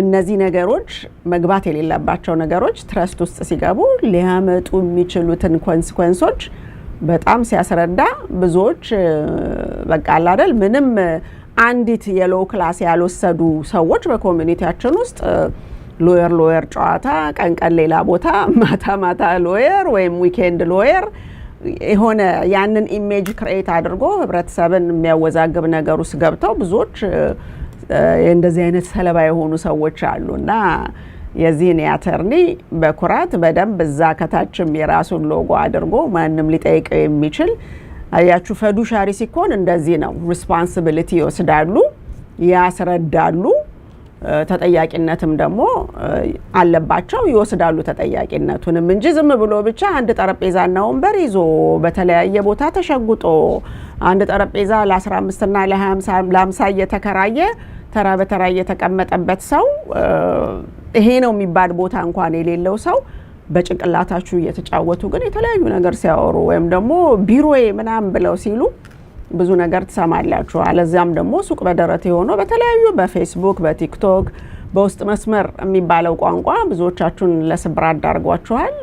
S1: እነዚህ ነገሮች መግባት የሌለባቸው ነገሮች ትረስት ውስጥ ሲገቡ ሊያመጡ የሚችሉትን ኮንሲኩዌንሶች በጣም ሲያስረዳ ብዙዎች በቃ አይደል ምንም አንዲት የሎው ክላስ ያልወሰዱ ሰዎች በኮሚኒቲያችን ውስጥ ሎየር ጨዋታ ቀን ሌላ ቦታ ማታ ሎየር ወይም ዊኬንድ ሎየር የሆነ ያንን ኢሜጅ ክሬት አድርጎ ህብረተሰብን የሚያወዛግብ ነገር ውስጥ ገብተው ብዙዎች እንደዚህ አይነት ሰለባ የሆኑ ሰዎች አሉና የዚህን አተርኒ በኩራት በደንብ እዛ ከታችም የራሱን ሎጎ አድርጎ ማንንም ሊጠይቀው የሚችል አያችሁ ፈዱሻሪ ሲኮን እንደዚህ ነው ሪስፖንሲቢሊቲ ይወስዳሉ ያስረዳሉ ተጠያቂነትም ደግሞ አለባቸው ይወስዳሉ ተጠያቂነቱንም እንጂ ዝም ብሎ ብቻ አንድ ጠረጴዛና ወንበር ይዞ በተለያየ ቦታ ተሸጉጦ አንድ ጠረጴዛ ለ15 እና ለ50 እየተከራየ ተራ በተራ እየተቀመጠበት ሰው ይሄ ነው የሚባል ቦታ እንኳን የሌለው ሰው በጭንቅላታችሁ እየተጫወቱ ግን የተለያዩ ነገር ሲያወሩ ወይም ደግሞ ቢሮዬ ምናምን ብለው ሲሉ ብዙ ነገር ትሰማላችሁ አለዚያም ደግሞ ሱቅ በደረቴ ሆኖ በተለያዩ በፌስቡክ በቲክቶክ በውስጥ መስመር የሚባለው ቋንቋ ብዙዎቻችሁን ለስብራት ዳርጓችኋል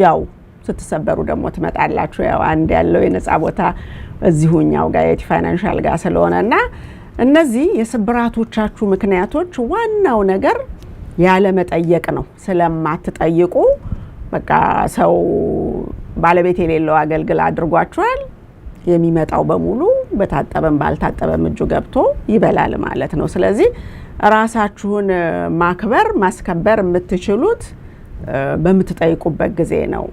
S1: ያው ስትሰበሩ ደግሞ ትመጣላችሁ ያው አንድ ያለው የነጻ ቦታ እዚሁኛው ጋር የቲ ፋይናንሻል ጋር ስለሆነና እነዚህ የስብራቶቻችሁ ምክንያቶች ዋናው ነገር ያለ መጠየቅ ነው ስለማትጠይቁ በቃ ሰው ባለቤት የሌለው አገልግል አድርጓችኋል የሚመጣው በሙሉ በታጠበም ባልታጠበም እጁ ገብቶ ይበላል ማለት ነው ስለዚህ ራሳችሁን ማክበር ማስከበር የምትችሉት በምትጠይቁበት ጊዜ ነው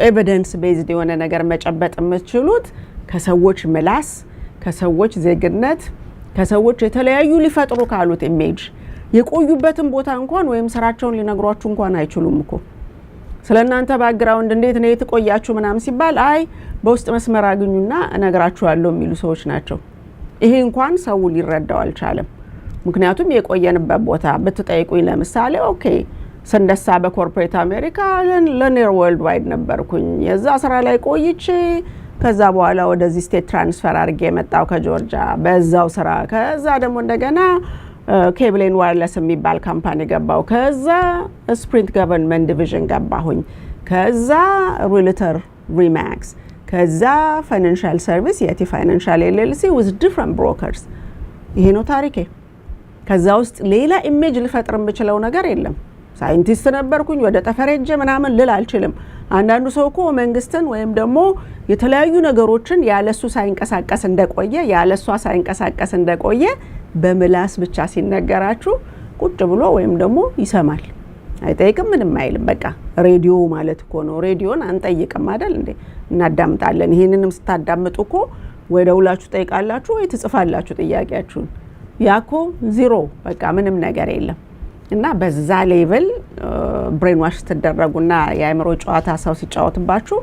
S1: ኤቪደንስ ቤዝድ የሆነ ነገር መጨበጥ የምትችሉት ከሰዎች ምላስ ከሰዎች ዜግነት ከሰዎች የተለያዩ ሊፈጥሩ ካሉት ኢሜጅ የቆዩበትን ቦታ እንኳን ወይም ስራቸውን ሊነግሯችሁ እንኳን አይችሉም እኮ ስለናንተ ባክግራውንድ እንዴት ነው የተቆያችሁ ምናምን ሲባል አይ በውስጥ መስመር አግኙና እነግራችኋለሁ የሚሉ ሰዎች ናቸው ይሄ እንኳን ሰው ሊረዳው አልቻለም ምክንያቱም የቆየንበት ቦታ በተጠይቁኝ ለምሳሌ ኦኬ ሰንደሳ በኮርፖሬት አሜሪካ ለኔር ወርልድ ዋይድ ነበርኩኝ የዛ ስራ ላይ ቆይቼ ከዛ በኋላ ወደዚህ ስቴት ትራንስፈር አድርጌ መጣው ከጆርጂያ በዛው ስራ ከዛ ደግሞ እንደገና ኬብልን ዋይርለስ የሚባል ካምፓኒ ገባው ከዛ ስፕሪንት ገቨርንመንት ዲቪዥን ገባሁኝ ከዛ ሪልተር ሪማክስ ከዛ ፋይናንሻል ሰርቪስ የቲ ፋይናንሻል ኤልኤልሲ with different brokers ይሄ ነው ታሪኬ ከዛ ውስጥ ሌላ ኢሜጅ ልፈጥር የምችለው ነገር የለም ሳይንቲስት ነበርኩኝ ወደ ጠፈሬጀ ምናምን ልል አልችልም አንዳንዱ ሰው እኮ መንግስትን ወይም ደግሞ የተለያዩ ነገሮችን ያለሱ ሳይንቀሳቀስ እንደቆየ ያለሷ ሳይንቀሳቀስ እንደቆየ በምላስ ብቻ ሲነገራችሁ ቁጭ ብሎ ወይም ደግሞ ይሰማል አይጠይቅም ምንም አይልም በቃ ሬዲዮ ማለት እኮ ነው ሬዲዮን አንጠይቅም አይደል እንዴ እናዳምጣለን ይሄንንም ስታዳምጡ እኮ ወይ ደውላችሁ ጠይቃላችሁ ወይ ትጽፋላችሁ ጥያቄያችሁን ያኮ ዜሮ በቃ ምንም ነገር የለም እና በዛ ሌቭል ብሬን ዋሽ ተደረጉና የአእምሮ ጨዋታ ሰው ሲጫወትባችሁ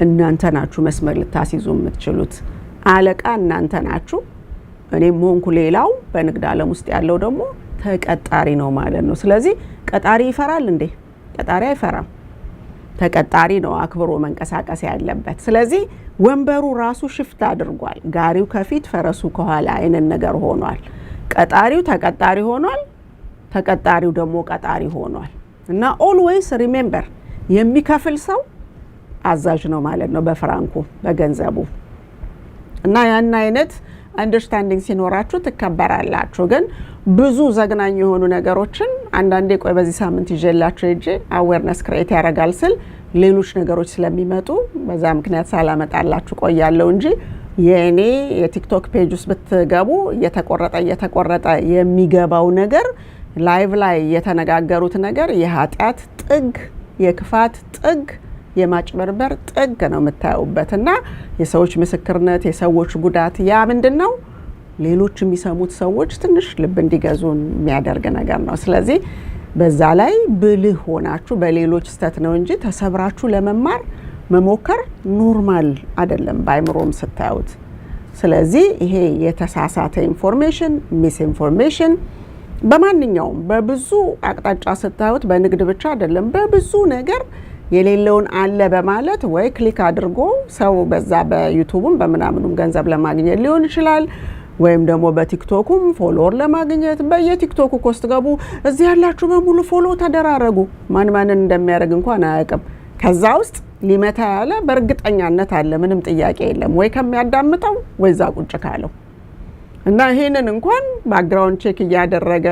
S1: እናንተ ናችሁ መስመር ልታስይዙ የምትችሉት አለቃ እናንተ ናችሁ እኔም ሆንኩ ሌላው በንግድ ዓለም ውስጥ ያለው ደግሞ ተቀጣሪ ነው ማለት ነው ስለዚህ ቀጣሪ ይፈራል እንዴ ቀጣሪ አይፈራም ተቀጣሪ ነው አክብሮ መንቀሳቀስ ያለበት ስለዚህ ወንበሩ ራሱ ሽፍት አድርጓል ጋሪው ከፊት ፈረሱ ከኋላ አይነን ነገር ሆኗል ቀጣሪው ተቀጣሪ ሆኗል ተቀጣሪው ደግሞ ቀጣሪ ሆኗል እና ኦልዌይስ ሪሜምበር የሚከፍል ሰው አዛዥ ነው ማለት ነው በፍራንኩ በገንዘቡ እና ያን አይነት አንደርስታንዲንግ ሲኖራችሁ ተከበራላችሁ ግን ብዙ ዘግናኝ የሆኑ ነገሮችን አንዳንዴ ቆይ በዚህ ሳምንት ይዤላችሁ እጄ አዌርነስ ክሬት ያረጋል ስል ሌሎች ነገሮች ስለሚመጡ በዛ ምክንያት ሳላመጣላችሁ ቆያለሁ እንጂ የኔ የቲክቶክ ፔጅ ውስጥ ብትገቡ እየተቆረጠ የሚገባው ነገር ላይቭ ላይ የተነጋገሩት ነገር የኃጢአት ጥግ የክፋት ጥግ የማጭበርበር ጥግ ነው የምታዩበትና የሰዎች ምስክርነት የሰዎች ጉዳት ያ ምንድነው ሌሎች የሚሰሙት ሰዎች ትንሽ ልብ እንዲገዙን የሚያደርግ ነገር ነው። ስለዚህ በዛ ላይ ብልህ ሆናችሁ በሌሎች ስተት ነው እንጂ ተሰብራችሁ ለመማር መሞከር ኖርማል አይደለም ባይምሮም ስታዩት። ስለዚህ ይሄ የተሳሳተ ኢንፎርሜሽን ሚስ ኢንፎርሜሽን በማንኛውም በብዙ አቅጣጫ ስታዩት በንግድ ብቻ አይደለም በብዙ ነገር የሌለውን አለ በማለት ወይ ክሊክ አድርጎ ሰው በዛ በዩቲዩብም በመናምኑም ገንዘብ ለማግኘት ሊሆን ይችላል ወይም ደግሞ በቲክቶኩም ፎሎወር ለማግኘት በየቲክቶኩ ኮስት ገቡ እዚህ ያላችሁ በሙሉ ፎሎ ተደራረጉ ማንን እንደሚያደርግ እንኳን አያውቅም። ከዛ ውስጥ ሊመታ ያለ በእርግጠኛነት አለ ምንም ጥያቄ የለም ወይ ከሚያዳምጠው ወይ ዛ ቁጭ ካለው እና ይሄንን እንኳን ባክግራውንድ ቼክ እያደረገ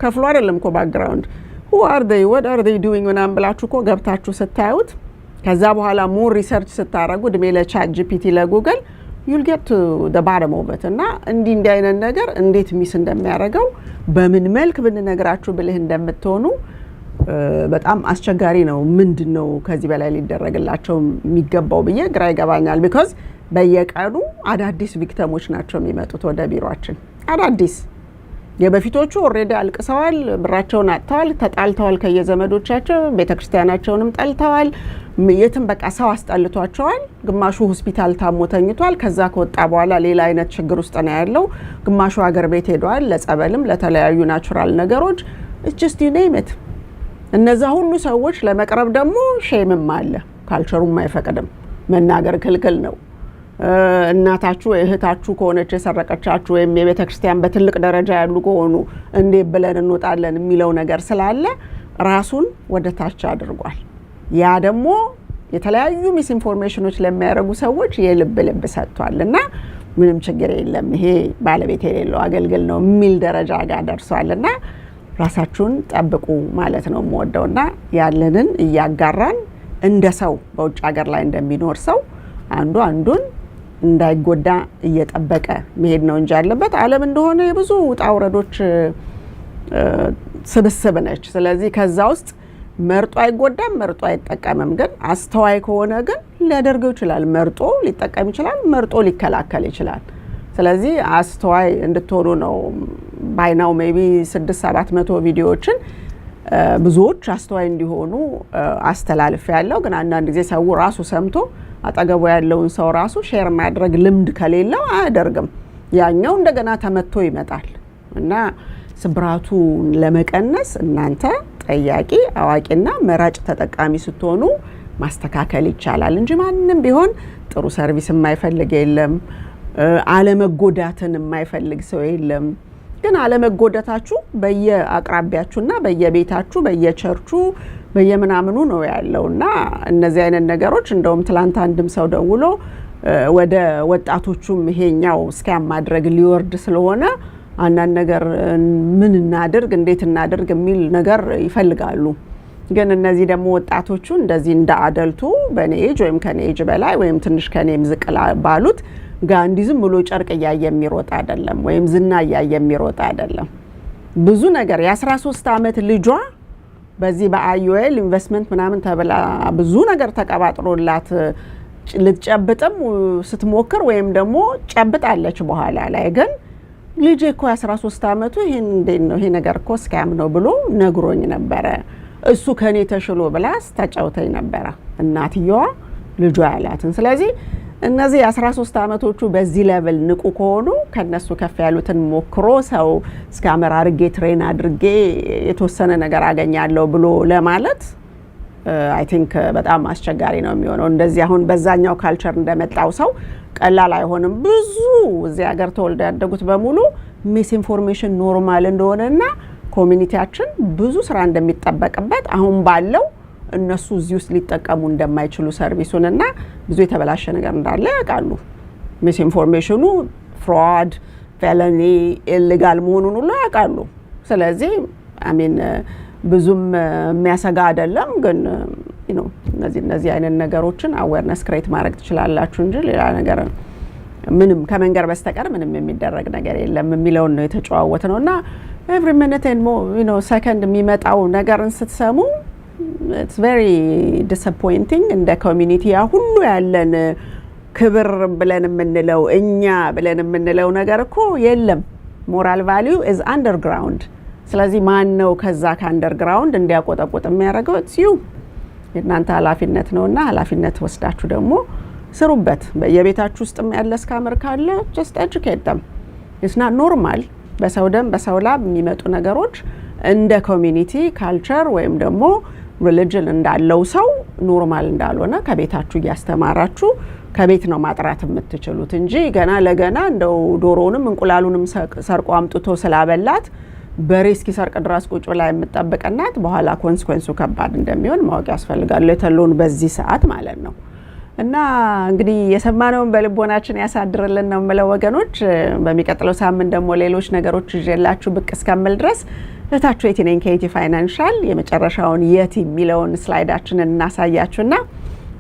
S1: ከፍሎ አይደለም እኮ ባክግራውንድ who are they what are they doing ምናምን ብላችሁ እኮ ገብታችሁ ስታዩት ከዛ በኋላ ሞር ሪሰርች ስታረጉ ድሜ ለቻት ጂፒቲ ለጉግል you'll get to the bottom of it እና እንዲህ አይነት ነገር እንዴት ሚስ እንደሚያደርገው በምን መልክ ብንነግራችሁ ብልህ እንደምትሆኑ በጣም አስቸጋሪ ነው። ምንድነው ከዚህ በላይ ሊደረግላቸው የሚገባው ብዬ ግራ ይገባኛል። because በየቀኑ አዳዲስ ቪክቲሞች ናቸው የሚመጡት ወደ ቢሮአችን። አዳዲስ የበፊቶቹ ኦሬዲ አልቅሰዋል፣ ብራቸውን አጥተዋል፣ ተጣልተዋል ከየዘመዶቻቸው፣ ቤተክርስቲያናቸውንም ጠልተዋል፣ የትም በቃ ሰው አስጠልቷቸዋል። ግማሹ ሆስፒታል ታሞ ተኝቷል። ከዛ ከወጣ በኋላ ሌላ አይነት ችግር ውስጥ ነው ያለው። ግማሹ ሀገር ቤት ሄዷል ለጸበልም ለተለያዩ ናቹራል ነገሮች it's just you name it። እነዛ ሁሉ ሰዎች ለመቅረብ ደግሞ ሼምም አለ፣ ካልቸሩም አይፈቅድም፣ መናገር ክልክል ነው። እናታችሁ እህታችሁ ከሆነች የሰረቀቻችሁ ወይም የቤተክርስቲያን በትልቅ ደረጃ ያሉ ከሆኑ እንዴት ብለን እንወጣለን የሚለው ነገር ስላለ ራሱን ወደ ታች አድርጓል። ያ ደግሞ የተለያዩ ሚስ ኢንፎርሜሽኖች ለሚያደርጉ ሰዎች የልብ ሰጥቷልና ምንም ችግር የለም ይሄ ባለቤት የሌለው አገልግል ነው የሚል ደረጃ ጋር ደርሷልና ራሳችሁን ጠብቁ ማለት ነው የምወደውና ያለንን እያጋራን እንደ ሰው በውጭ ሀገር ላይ እንደሚኖር ሰው አንዱን እንዳይጎዳ እየጠበቀ መሄድ ነው እንጂ ያለበት ዓለም እንደሆነ የብዙ ውጣ ውረዶች ስብስብ ነች። ስለዚህ ከዛ ውስጥ መርጦ አይጎዳም፣ መርጦ አይጠቀምም። ግን አስተዋይ ከሆነ ግን ሊያደርገው ይችላል፣ መርጦ ሊጠቀም ይችላል፣ መርጦ ሊከላከል ይችላል። ስለዚህ አስተዋይ እንድትሆኑ ነው። ባይናው ሜቢ 600-700 ቪዲዮዎችን ብዙዎች አስተዋይ እንዲሆኑ አስተላልፍ ያለው። ግን አንዳንድ ጊዜ ሰው ራሱ ሰምቶ አጠገቡ ያለውን ሰው ራሱ ሼር ማድረግ ልምድ ከሌለው አያደርግም። ያኛው እንደገና ተመቶ ይመጣል እና ስብራቱን ለመቀነስ እናንተ ጠያቂ አዋቂና መራጭ ተጠቃሚ ስትሆኑ ማስተካከል ይቻላል እንጂ ማንንም ቢሆን ጥሩ ሰርቪስ የማይፈልግ የለም፣ አለመጎዳትን የማይፈልግ ሰው የለም። ግን አለመጎዳታችሁ በየአቅራቢያችሁና በየቤታችሁ በየቸርቹ በየምናምኑ ነው ያለውና እነዚህ አይነት ነገሮች እንደውም ትላንት አንድም ሰው ደውሎ ወደ ወጣቶቹም ይሄኛው ስካም ማድረግ ሊወርድ ስለሆነ አንዳንድ ነገር ምን እናድርግ እንዴት እናድርግ የሚል ነገር ይፈልጋሉ። ግን እነዚህ ደግሞ ወጣቶቹ እንደዚህ እንደ አደልቱ በኔ ኤጅ ወይም ከኔ ኤጅ በላይ ወይም ትንሽ ከኔም ዝቅ ባሉት ጋንዲዝም ብሎ ጨርቅ ያየ የሚሮጥ አይደለም ወይም ዝና ያየ የሚሮጥ አይደለም። ብዙ ነገር የ13 ዓመት ልጇ በዚህ በአዩኤል ኢንቨስትመንት ምናምን ተብላ ብዙ ነገር ተቀባጥሮላት ልትጨብጥም ስትሞክር ወይም ደግሞ ጨብጣለች በኋላ ላይ ግን ልጄ እኮ 13 ዓመቱ ይሄን እንዴት ነው ይሄ ነገር እኮ ስካም ነው ብሎ ነግሮኝ ነበረ እሱ ከኔ ተሽሎ ብላስ ተጫውተኝ ነበረ እናትየዋ ልጇ ያላትን። ስለዚህ እነዚህ 13 ዓመቶቹ በዚህ ሌቭል ንቁ ከሆኑ ከነሱ ከፍ ያሉትን ሞክሮ ሰው ስካመር አድርጌ ትሬን አድርጌ የተወሰነ ነገር አገኛለሁ ብሎ ለማለት አይ ቲንክ በጣም አስቸጋሪ ነው የሚሆነው። እንደዚህ አሁን በዛኛው ካልቸር እንደመጣው ሰው ቀላል አይሆንም። ብዙ እዚህ ሀገር ተወልደው ያደጉት በሙሉ ሚስ ኢንፎርሜሽን ኖርማል እንደሆነና ኮሚኒቲያችን ብዙ ስራ እንደሚጠበቅበት አሁን ባለው እነሱ እዚህ ውስጥ ሊጠቀሙ እንደማይችሉ ሰርቪሱንና ብዙ የተበላሸ ነገር እንዳለ ያውቃሉ። ሚስ ኢንፎርሜሽኑ ፍራድ፣ ፌለኒ፣ ኢሊጋል መሆኑን ሁሉ ያውቃሉ። ስለዚህ አሚን ብዙም የሚያሰጋ አይደለም። ግን እነዚህ አይነት ነገሮችን አዌርነስ ክሬት ማድረግ ትችላላችሁ እንጂ ሌላ ነገር ምንም ከመንገር በስተቀር ምንም የሚደረግ ነገር የለም የሚለውን ነው የተጨዋወት ነውና every minute and more second የሚመጣው ነገርን ስትሰሙ it's very disappointing። እንደ ኮሚኒቲ ሁሉ ያለን ክብር ብለን የምንለው እኛ ብለን የምንለው ነገር እኮ የለም። ሞራል ቫልዩ is underground። ስለዚህ ማን ነው ከዛ ከአንደርግራውንድ እንዲያቆጠቁጥ የሚያደርገው? ዩ የእናንተ ኃላፊነት ነውና ኃላፊነት ወስዳችሁ ደግሞ ስሩበት። በየቤታችሁ ውስጥ ያለ ስካመር ካለ just educate them። it's not normal። በሰው ደም በሰው ላብ የሚመጡ ነገሮች እንደ ኮሚኒቲ ካልቸር ወይም ደግሞ ሪሊጅን እንዳለው ሰው ኖርማል እንዳልሆነ ከቤታችሁ እያስተማራችሁ ከቤት ነው ማጥራት የምትችሉት እንጂ ገና ለገና እንደው ዶሮውንም እንቁላሉንም ሰርቆ አምጥቶ ስላበላት በሪስክ ሰርቅ ድራስ ቁጭ ብላ የምትጠብቅናት በኋላ ኮንሲኩዌንሱ ከባድ እንደሚሆን ማወቅ ያስፈልጋል። ለተሎን በዚህ ሰዓት ማለት ነው። እና እንግዲህ የሰማነውን በልቦናችን ያሳድርልን ነው የምለው ወገኖች። በሚቀጥለው ሳምንት ደግሞ ሌሎች ነገሮች ይዤላችሁ ብቅ እስከምል ድረስ እታችሁ የቲ ነኝ ከየቲ ፋይናንሻል። የመጨረሻውን የቲ የሚለውን ስላይዳችንን እናሳያችሁና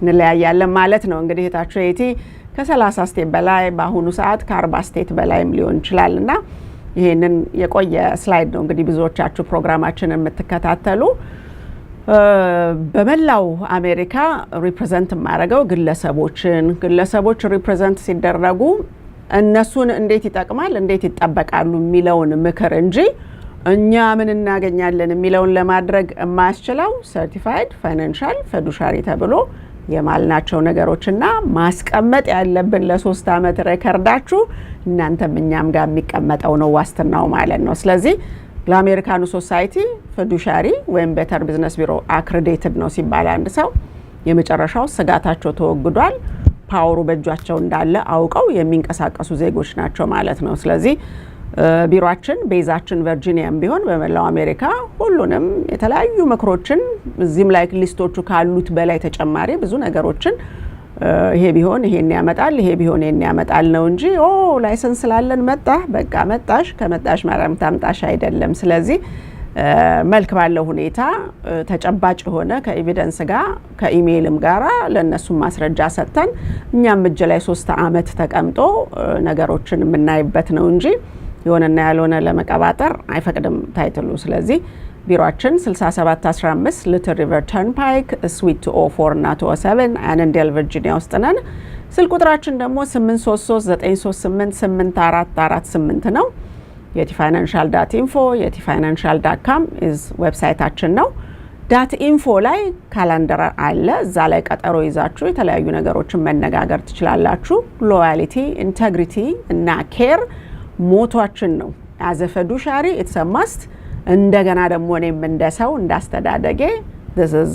S1: እንለያያለን ማለት ነው። እንግዲህ እታችሁ የቲ ከ30 ስቴት በላይ በአሁኑ ሰዓት ከ40 ስቴት በላይም ሊሆን ይችላልና ይሄንን የቆየ ስላይድ ነው እንግዲህ ብዙዎቻችሁ ፕሮግራማችንን የምትከታተሉ። በመላው አሜሪካ ሪፕሬዘንት ማድረገው ግለሰቦች ሪፕሬዘንት ሲደረጉ እነሱን እንዴት ይጠቅማል እንዴት ይጠበቃሉ የሚለውን ምክር እንጂ እኛ ምን እናገኛለን የሚለውን ለማድረግ የማያስችለው ሰርቲፋይድ ፋይናንሻል ፊዱሻሪ ተብሎ የማልናቸው ነገሮችና ማስቀመጥ ያለብን ለ3 አመት ሬከርዳችሁ እናንተም እኛም ጋር የሚቀመጠው ነው ዋስትናው ማለት ነው። ስለዚህ ለአሜሪካኑ ሶሳይቲ ፊዱሻሪ ወይም ቤተር ቢዝነስ ቢሮ አክሬዲትድ ነው ሲባል አንድ ሰው የመጨረሻው ስጋታቸው ተወግዷል፣ ፓወሩ በእጃቸው እንዳለ አውቀው የሚንቀሳቀሱ ዜጎች ናቸው ማለት ነው። ስለዚህ ቢሮአችን ቤዛችን ቨርጂኒያም ቢሆን በመላው አሜሪካ ሁሉንም የተለያዩ ምክሮችን እዚህም ላይ ሊስቶቹ ካሉት በላይ ተጨማሪ ብዙ ነገሮችን ይሄ ቢሆን ይሄን ያመጣል ይሄ ቢሆን ይሄን ያመጣል ነው እንጂ ላይሰንስ ስላለን መጣ በቃ መጣሽ ከመጣሽ ማራም ታምጣሽ አይደለም። ስለዚህ መልክ ባለው ሁኔታ ተጨባጭ ሆነ ከኤቪደንስ ጋር ከኢሜይልም ጋራ ለነሱ ማስረጃ ሰጥተን እኛም እጅ ላይ 3 አመት ተቀምጦ ነገሮችን የምናይበት ነው እንጂ የሆነና ያልሆነ ለመቀባጠር አይፈቅድም ታይትሉ። ስለዚህ ቢሮአችን 6715 ሊትል ሪቨር ተርንፓይክ ስዊት 204 እና 207 አነንዴል ቨርጂኒያ ውስጥ ነን። ስልክ ቁጥራችን ደግሞ 8339388448 ነው። yetifinancial.info yetifinancial.com is ዌብሳይታችን ነው። .info ላይ ካላንደር አለ። እዛ ላይ ቀጠሮ ይዛችሁ የተለያዩ ነገሮችን መነጋገር ትችላላችሁ። ሎያሊቲ ኢንቴግሪቲ እና ኬር ሞቷችን ነው። as a fiduciary it's a must። እንደገና ደግሞ እኔም እንደሰው እንዳስተዳደጌ this is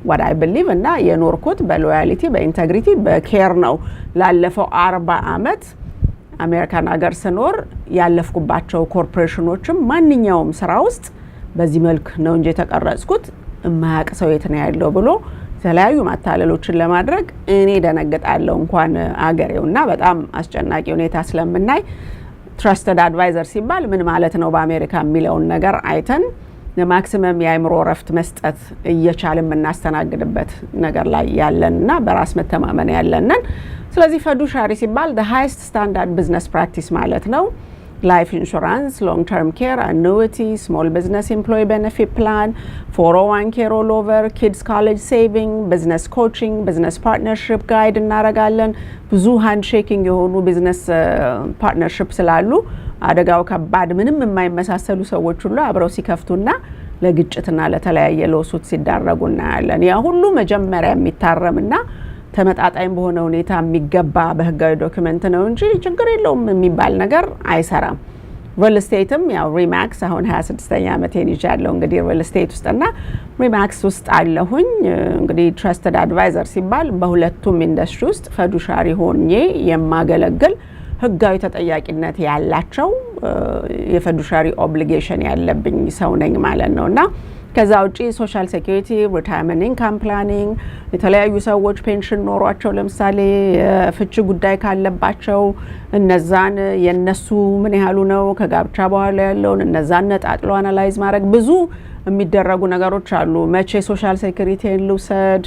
S1: what I believe እና የኖርኩት በሎያሊቲ በኢንቴግሪቲ በኬር ነው። ላለፈው 40 አመት አሜሪካን ሀገር ስኖር ያለፍኩባቸው ኮርፖሬሽኖችም ማንኛውም ስራ ውስጥ በዚህ መልክ ነው እንጂ ተቀረጽኩት የማያውቅ ሰው የት ነው ያለው ብሎ የተለያዩ ማታለሎችን ለማድረግ እኔ ደነግጣለሁ እንኳን አገሬውና በጣም አስጨናቂ ሁኔታ ስለምናይ ትረስትድ አድቫይዘር ሲባል ምን ማለት ነው በአሜሪካ የሚለውን ነገር አይተን ለማክሲመም የአይምሮ ረፍት መስጠት እየቻልን እናስተናግድበት ነገር ላይ ያለንና በራስ መተማመን ያለንን። ስለዚህ ፊዱሻሪ ሲባል the highest standard business practice ማለት ነው። life insurance, long term care, annuity, small business employee benefit plan, 401k rollover, kids college saving, business coaching, business partnership guide እናረጋለን። ብዙ ሃንድሼኪንግ የሆኑ ቢዝነስ ፓርትነርሺፕ ስላሉ አደጋው ከባድ ምንም የማይመሳሰሉ ሰዎች ሁሉ አብረው ሲከፍቱና ለግጭትና ለተለያየ ለውሱት ሲዳረጉ እናያለን። ያ ሁሉ መጀመሪያ የሚታረምና ተመጣጣኝ በሆነ ሁኔታ የሚገባ በህጋዊ ዶክመንት ነው እንጂ ችግር የለውም የሚባል ነገር አይሰራም። ሪል ስቴትም ያው ሪማክስ አሁን 26ኛ ዓመቴን ይዣለሁ እንግዲህ ሪል ስቴት ውስጥና ሪማክስ ውስጥ አለሁኝ። እንግዲህ ትረስትድ አድቫይዘር ሲባል በሁለቱም ኢንዱስትሪ ውስጥ ፊዱሻሪ ሆኜ የማገለግል ህጋዊ ተጠያቂነት ያላቸው የፊዱሻሪ ኦብሊጌሽን ያለብኝ ሰው ነኝ ማለት ነውና ከዛ ውጪ ሶሻል ሴኩሪቲ ሪታየርመንት ኢንካም ፕላኒንግ የተለያዩ ሰዎች ፔንሽን ኖሯቸው ለምሳሌ ፍቺ ጉዳይ ካለባቸው እነዛን የነሱ ምን ያህሉ ነው ከጋብቻ በኋላ ያለውን እነዛን ነጣጥሎ አናላይዝ ማድረግ ብዙ የሚደረጉ ነገሮች አሉ። መቼ ሶሻል ሴኩሪቲን ልውሰድ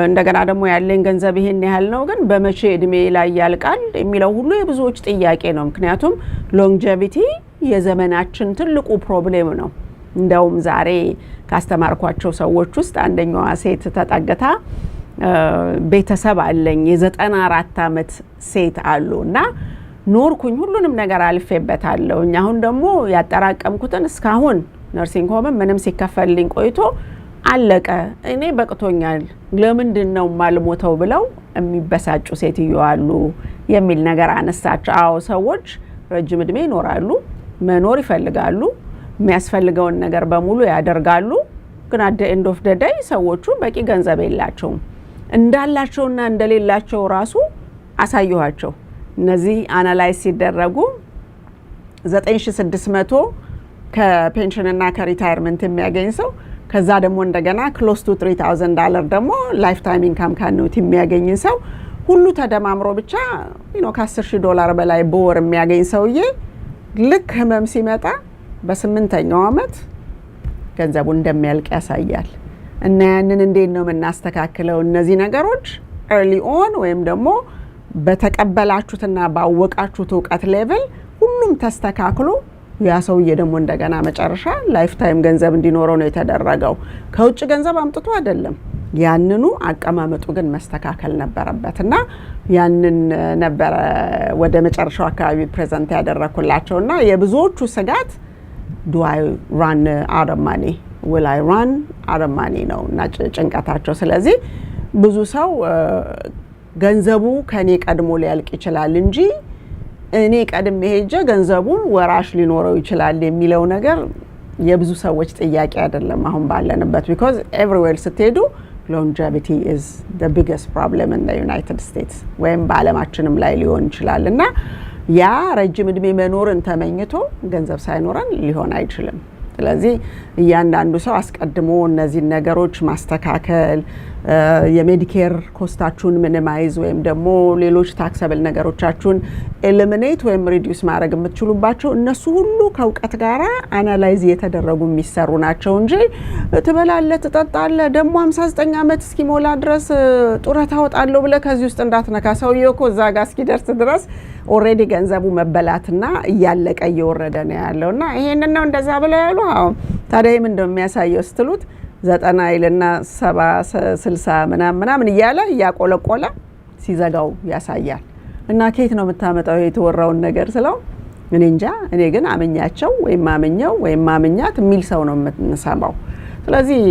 S1: እንደገና ደግሞ ያለኝ ገንዘብ ይሄን ያህል ነው ግን በመቼ እድሜ ላይ ያልቃል የሚለው ሁሉ የብዙዎች ጥያቄ ነው። ምክንያቱም ሎንጀቪቲ የዘመናችን ትልቁ ፕሮብሌም ነው። እንደውም ዛሬ ካስተማርኳቸው ሰዎች ውስጥ አንደኛዋ ሴት ተጠግታ ቤተሰብ አለኝ የ94 ዓመት ሴት አሉና ኖርኩኝ ሁሉንም ነገር አልፌበታለሁ አሁን ደግሞ ያጠራቀምኩትን እስካሁን ነርሲንግ ሆም ምንም ሲከፈልልኝ ቆይቶ አለቀ እኔ በቅቶኛል ለምንድነው ማልሞተው ብለው የሚበሳጩ ሴትዮ አሉ የሚል ነገር አነሳች አዎ ሰዎች ረጅም እድሜ ይኖራሉ መኖር ይፈልጋሉ የሚያስፈልገውን ነገር በሙሉ ያደርጋሉ ግን at the end of the day ሰዎቹ በቂ ገንዘብ የላቸውም እንዳላቸውና እንደሌላቸው ራሱ አሳየኋቸው እነዚህ አናላይዝ ሲደረጉ 9600 ከፔንሽን እና ከሪታየርመንት የሚያገኝ ሰው ከዛ ደግሞ እንደገና close to $3000 ደግሞ ላይፍ ታይም ኢንካም ካኖት የሚያገኝ ሰው ሁሉ ተደማምሮ ብቻ $10,000 በላይ በወር የሚያገኝ ሰውዬ ልክ ህመም ሲመጣ በ8ኛው አመት ገንዘቡ እንደሚያልቅ ያሳያል እና ያንን እንዴት ነው የምናስተካክለው እነዚህ ነገሮች early on ወይም ደግሞ በተቀበላችሁትና ባወቃችሁት ዕውቀት ሌቭል ሁሉም ተስተካክሎ ያ ሰውዬ ደግሞ እንደገና መጨረሻ ላይፍ ታይም ገንዘብ እንዲኖረው ነው የተደረገው ከውጭ ገንዘብ አምጥቶ አይደለም ያንኑ አቀማመጡ ግን መስተካከል ነበረበትና ያንን ነበር ወደ መጨረሻው አካባቢ ፕሬዘንት ያደረኩላቸውና የብዙዎቹ ስጋት do I run out of money will I run out of money ነው እና ጭንቀታቸው ስለዚህ ብዙ ሰው ገንዘቡ ከኔ ቀድሞ ሊያልቅ ይችላል እንጂ እኔ ቀድሜ ሄጄ ገንዘቡን ወራሽ ሊኖረው ይችላል የሚለው ነገር የብዙ ሰዎች ጥያቄ አይደለም አሁን ባለንበት because everywhere ስትሄዱ longevity is the biggest problem in the United States ወይም በዓለማችንም ላይ ሊሆን ይችላልና ያ ረጅም እድሜ መኖርን ተመኝቶ ገንዘብ ሳይኖረን ሊሆን አይችልም ስለዚህ እያንዳንዱ ሰው አስቀድሞ እነዚህ ነገሮች ማስተካከል የሜዲኬር ኮስታችሁን ሚኒማይዝ ወይም ደግሞ ሌሎች ታክሰብል ነገሮቻችሁን ኤሊሚኔት ወይም ሪዲዩስ ማድረግ የምትችሉባቸው እነሱ ሁሉ ከውቀት ጋራ አናላይዝ የተደረጉ የሚሰሩ ናቸው እንጂ ትበላለህ ትጠጣለህ ደግሞ 59 አመት እስኪሞላ ድረስ ጡረታ ወጣለሁ ብለ ከዚህ ውስጥ እንዳትነካ ሰውዬው እኮ እዛ ጋር እስኪደርስ ድረስ ኦሬዲ ገንዘቡ መበላትና እያለቀ እየወረደ ነው ያለውና ይሄንን ነው እንደዛ ብለው ያሉ አዎ ታዲያ ምን እንደሚያሳየው ስትሉት 90 ይልና 70 60 ምናምን እያለ ያቆለቆለ ሲዘጋው ያሳያል እና ከየት ነው የምታመጣው የተወራውን ነገር ስለው እኔ እንጃ እኔ ግን አመኛቸው ወይ ማመኛው ወይ ማመኛት የሚል ሰው ነው የምንሰማው ስለዚህ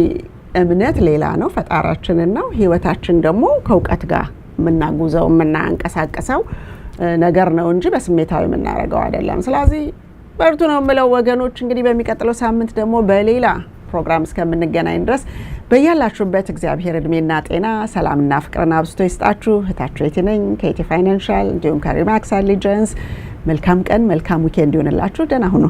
S1: እምነት ሌላ ነው ፈጣራችንን ነው ህይወታችን ደግሞ ከውቀት ጋር ምናጉዘው ምናንቀሳቀሰው ነገር ነው እንጂ በስሜታዊ ምናረጋው አይደለም ስለዚህ በርቱ ነው የምለው ወገኖች እንግዲህ በሚቀጥለው ሳምንት ደግሞ በሌላ ፕሮግራም እስከምንገናኝ ድረስ በያላችሁበት እግዚአብሔር እድሜና ጤና ሰላምና ፍቅርና አብዝቶ ይስጣችሁ እህታችሁ የቲ ነኝ ከኢቲ ፋይናንሻል እንዲሁም ከሪማክስ አሊጀንስ መልካም ቀን መልካም ዊኬንድ ይሁንላችሁ ደህና ሁኑ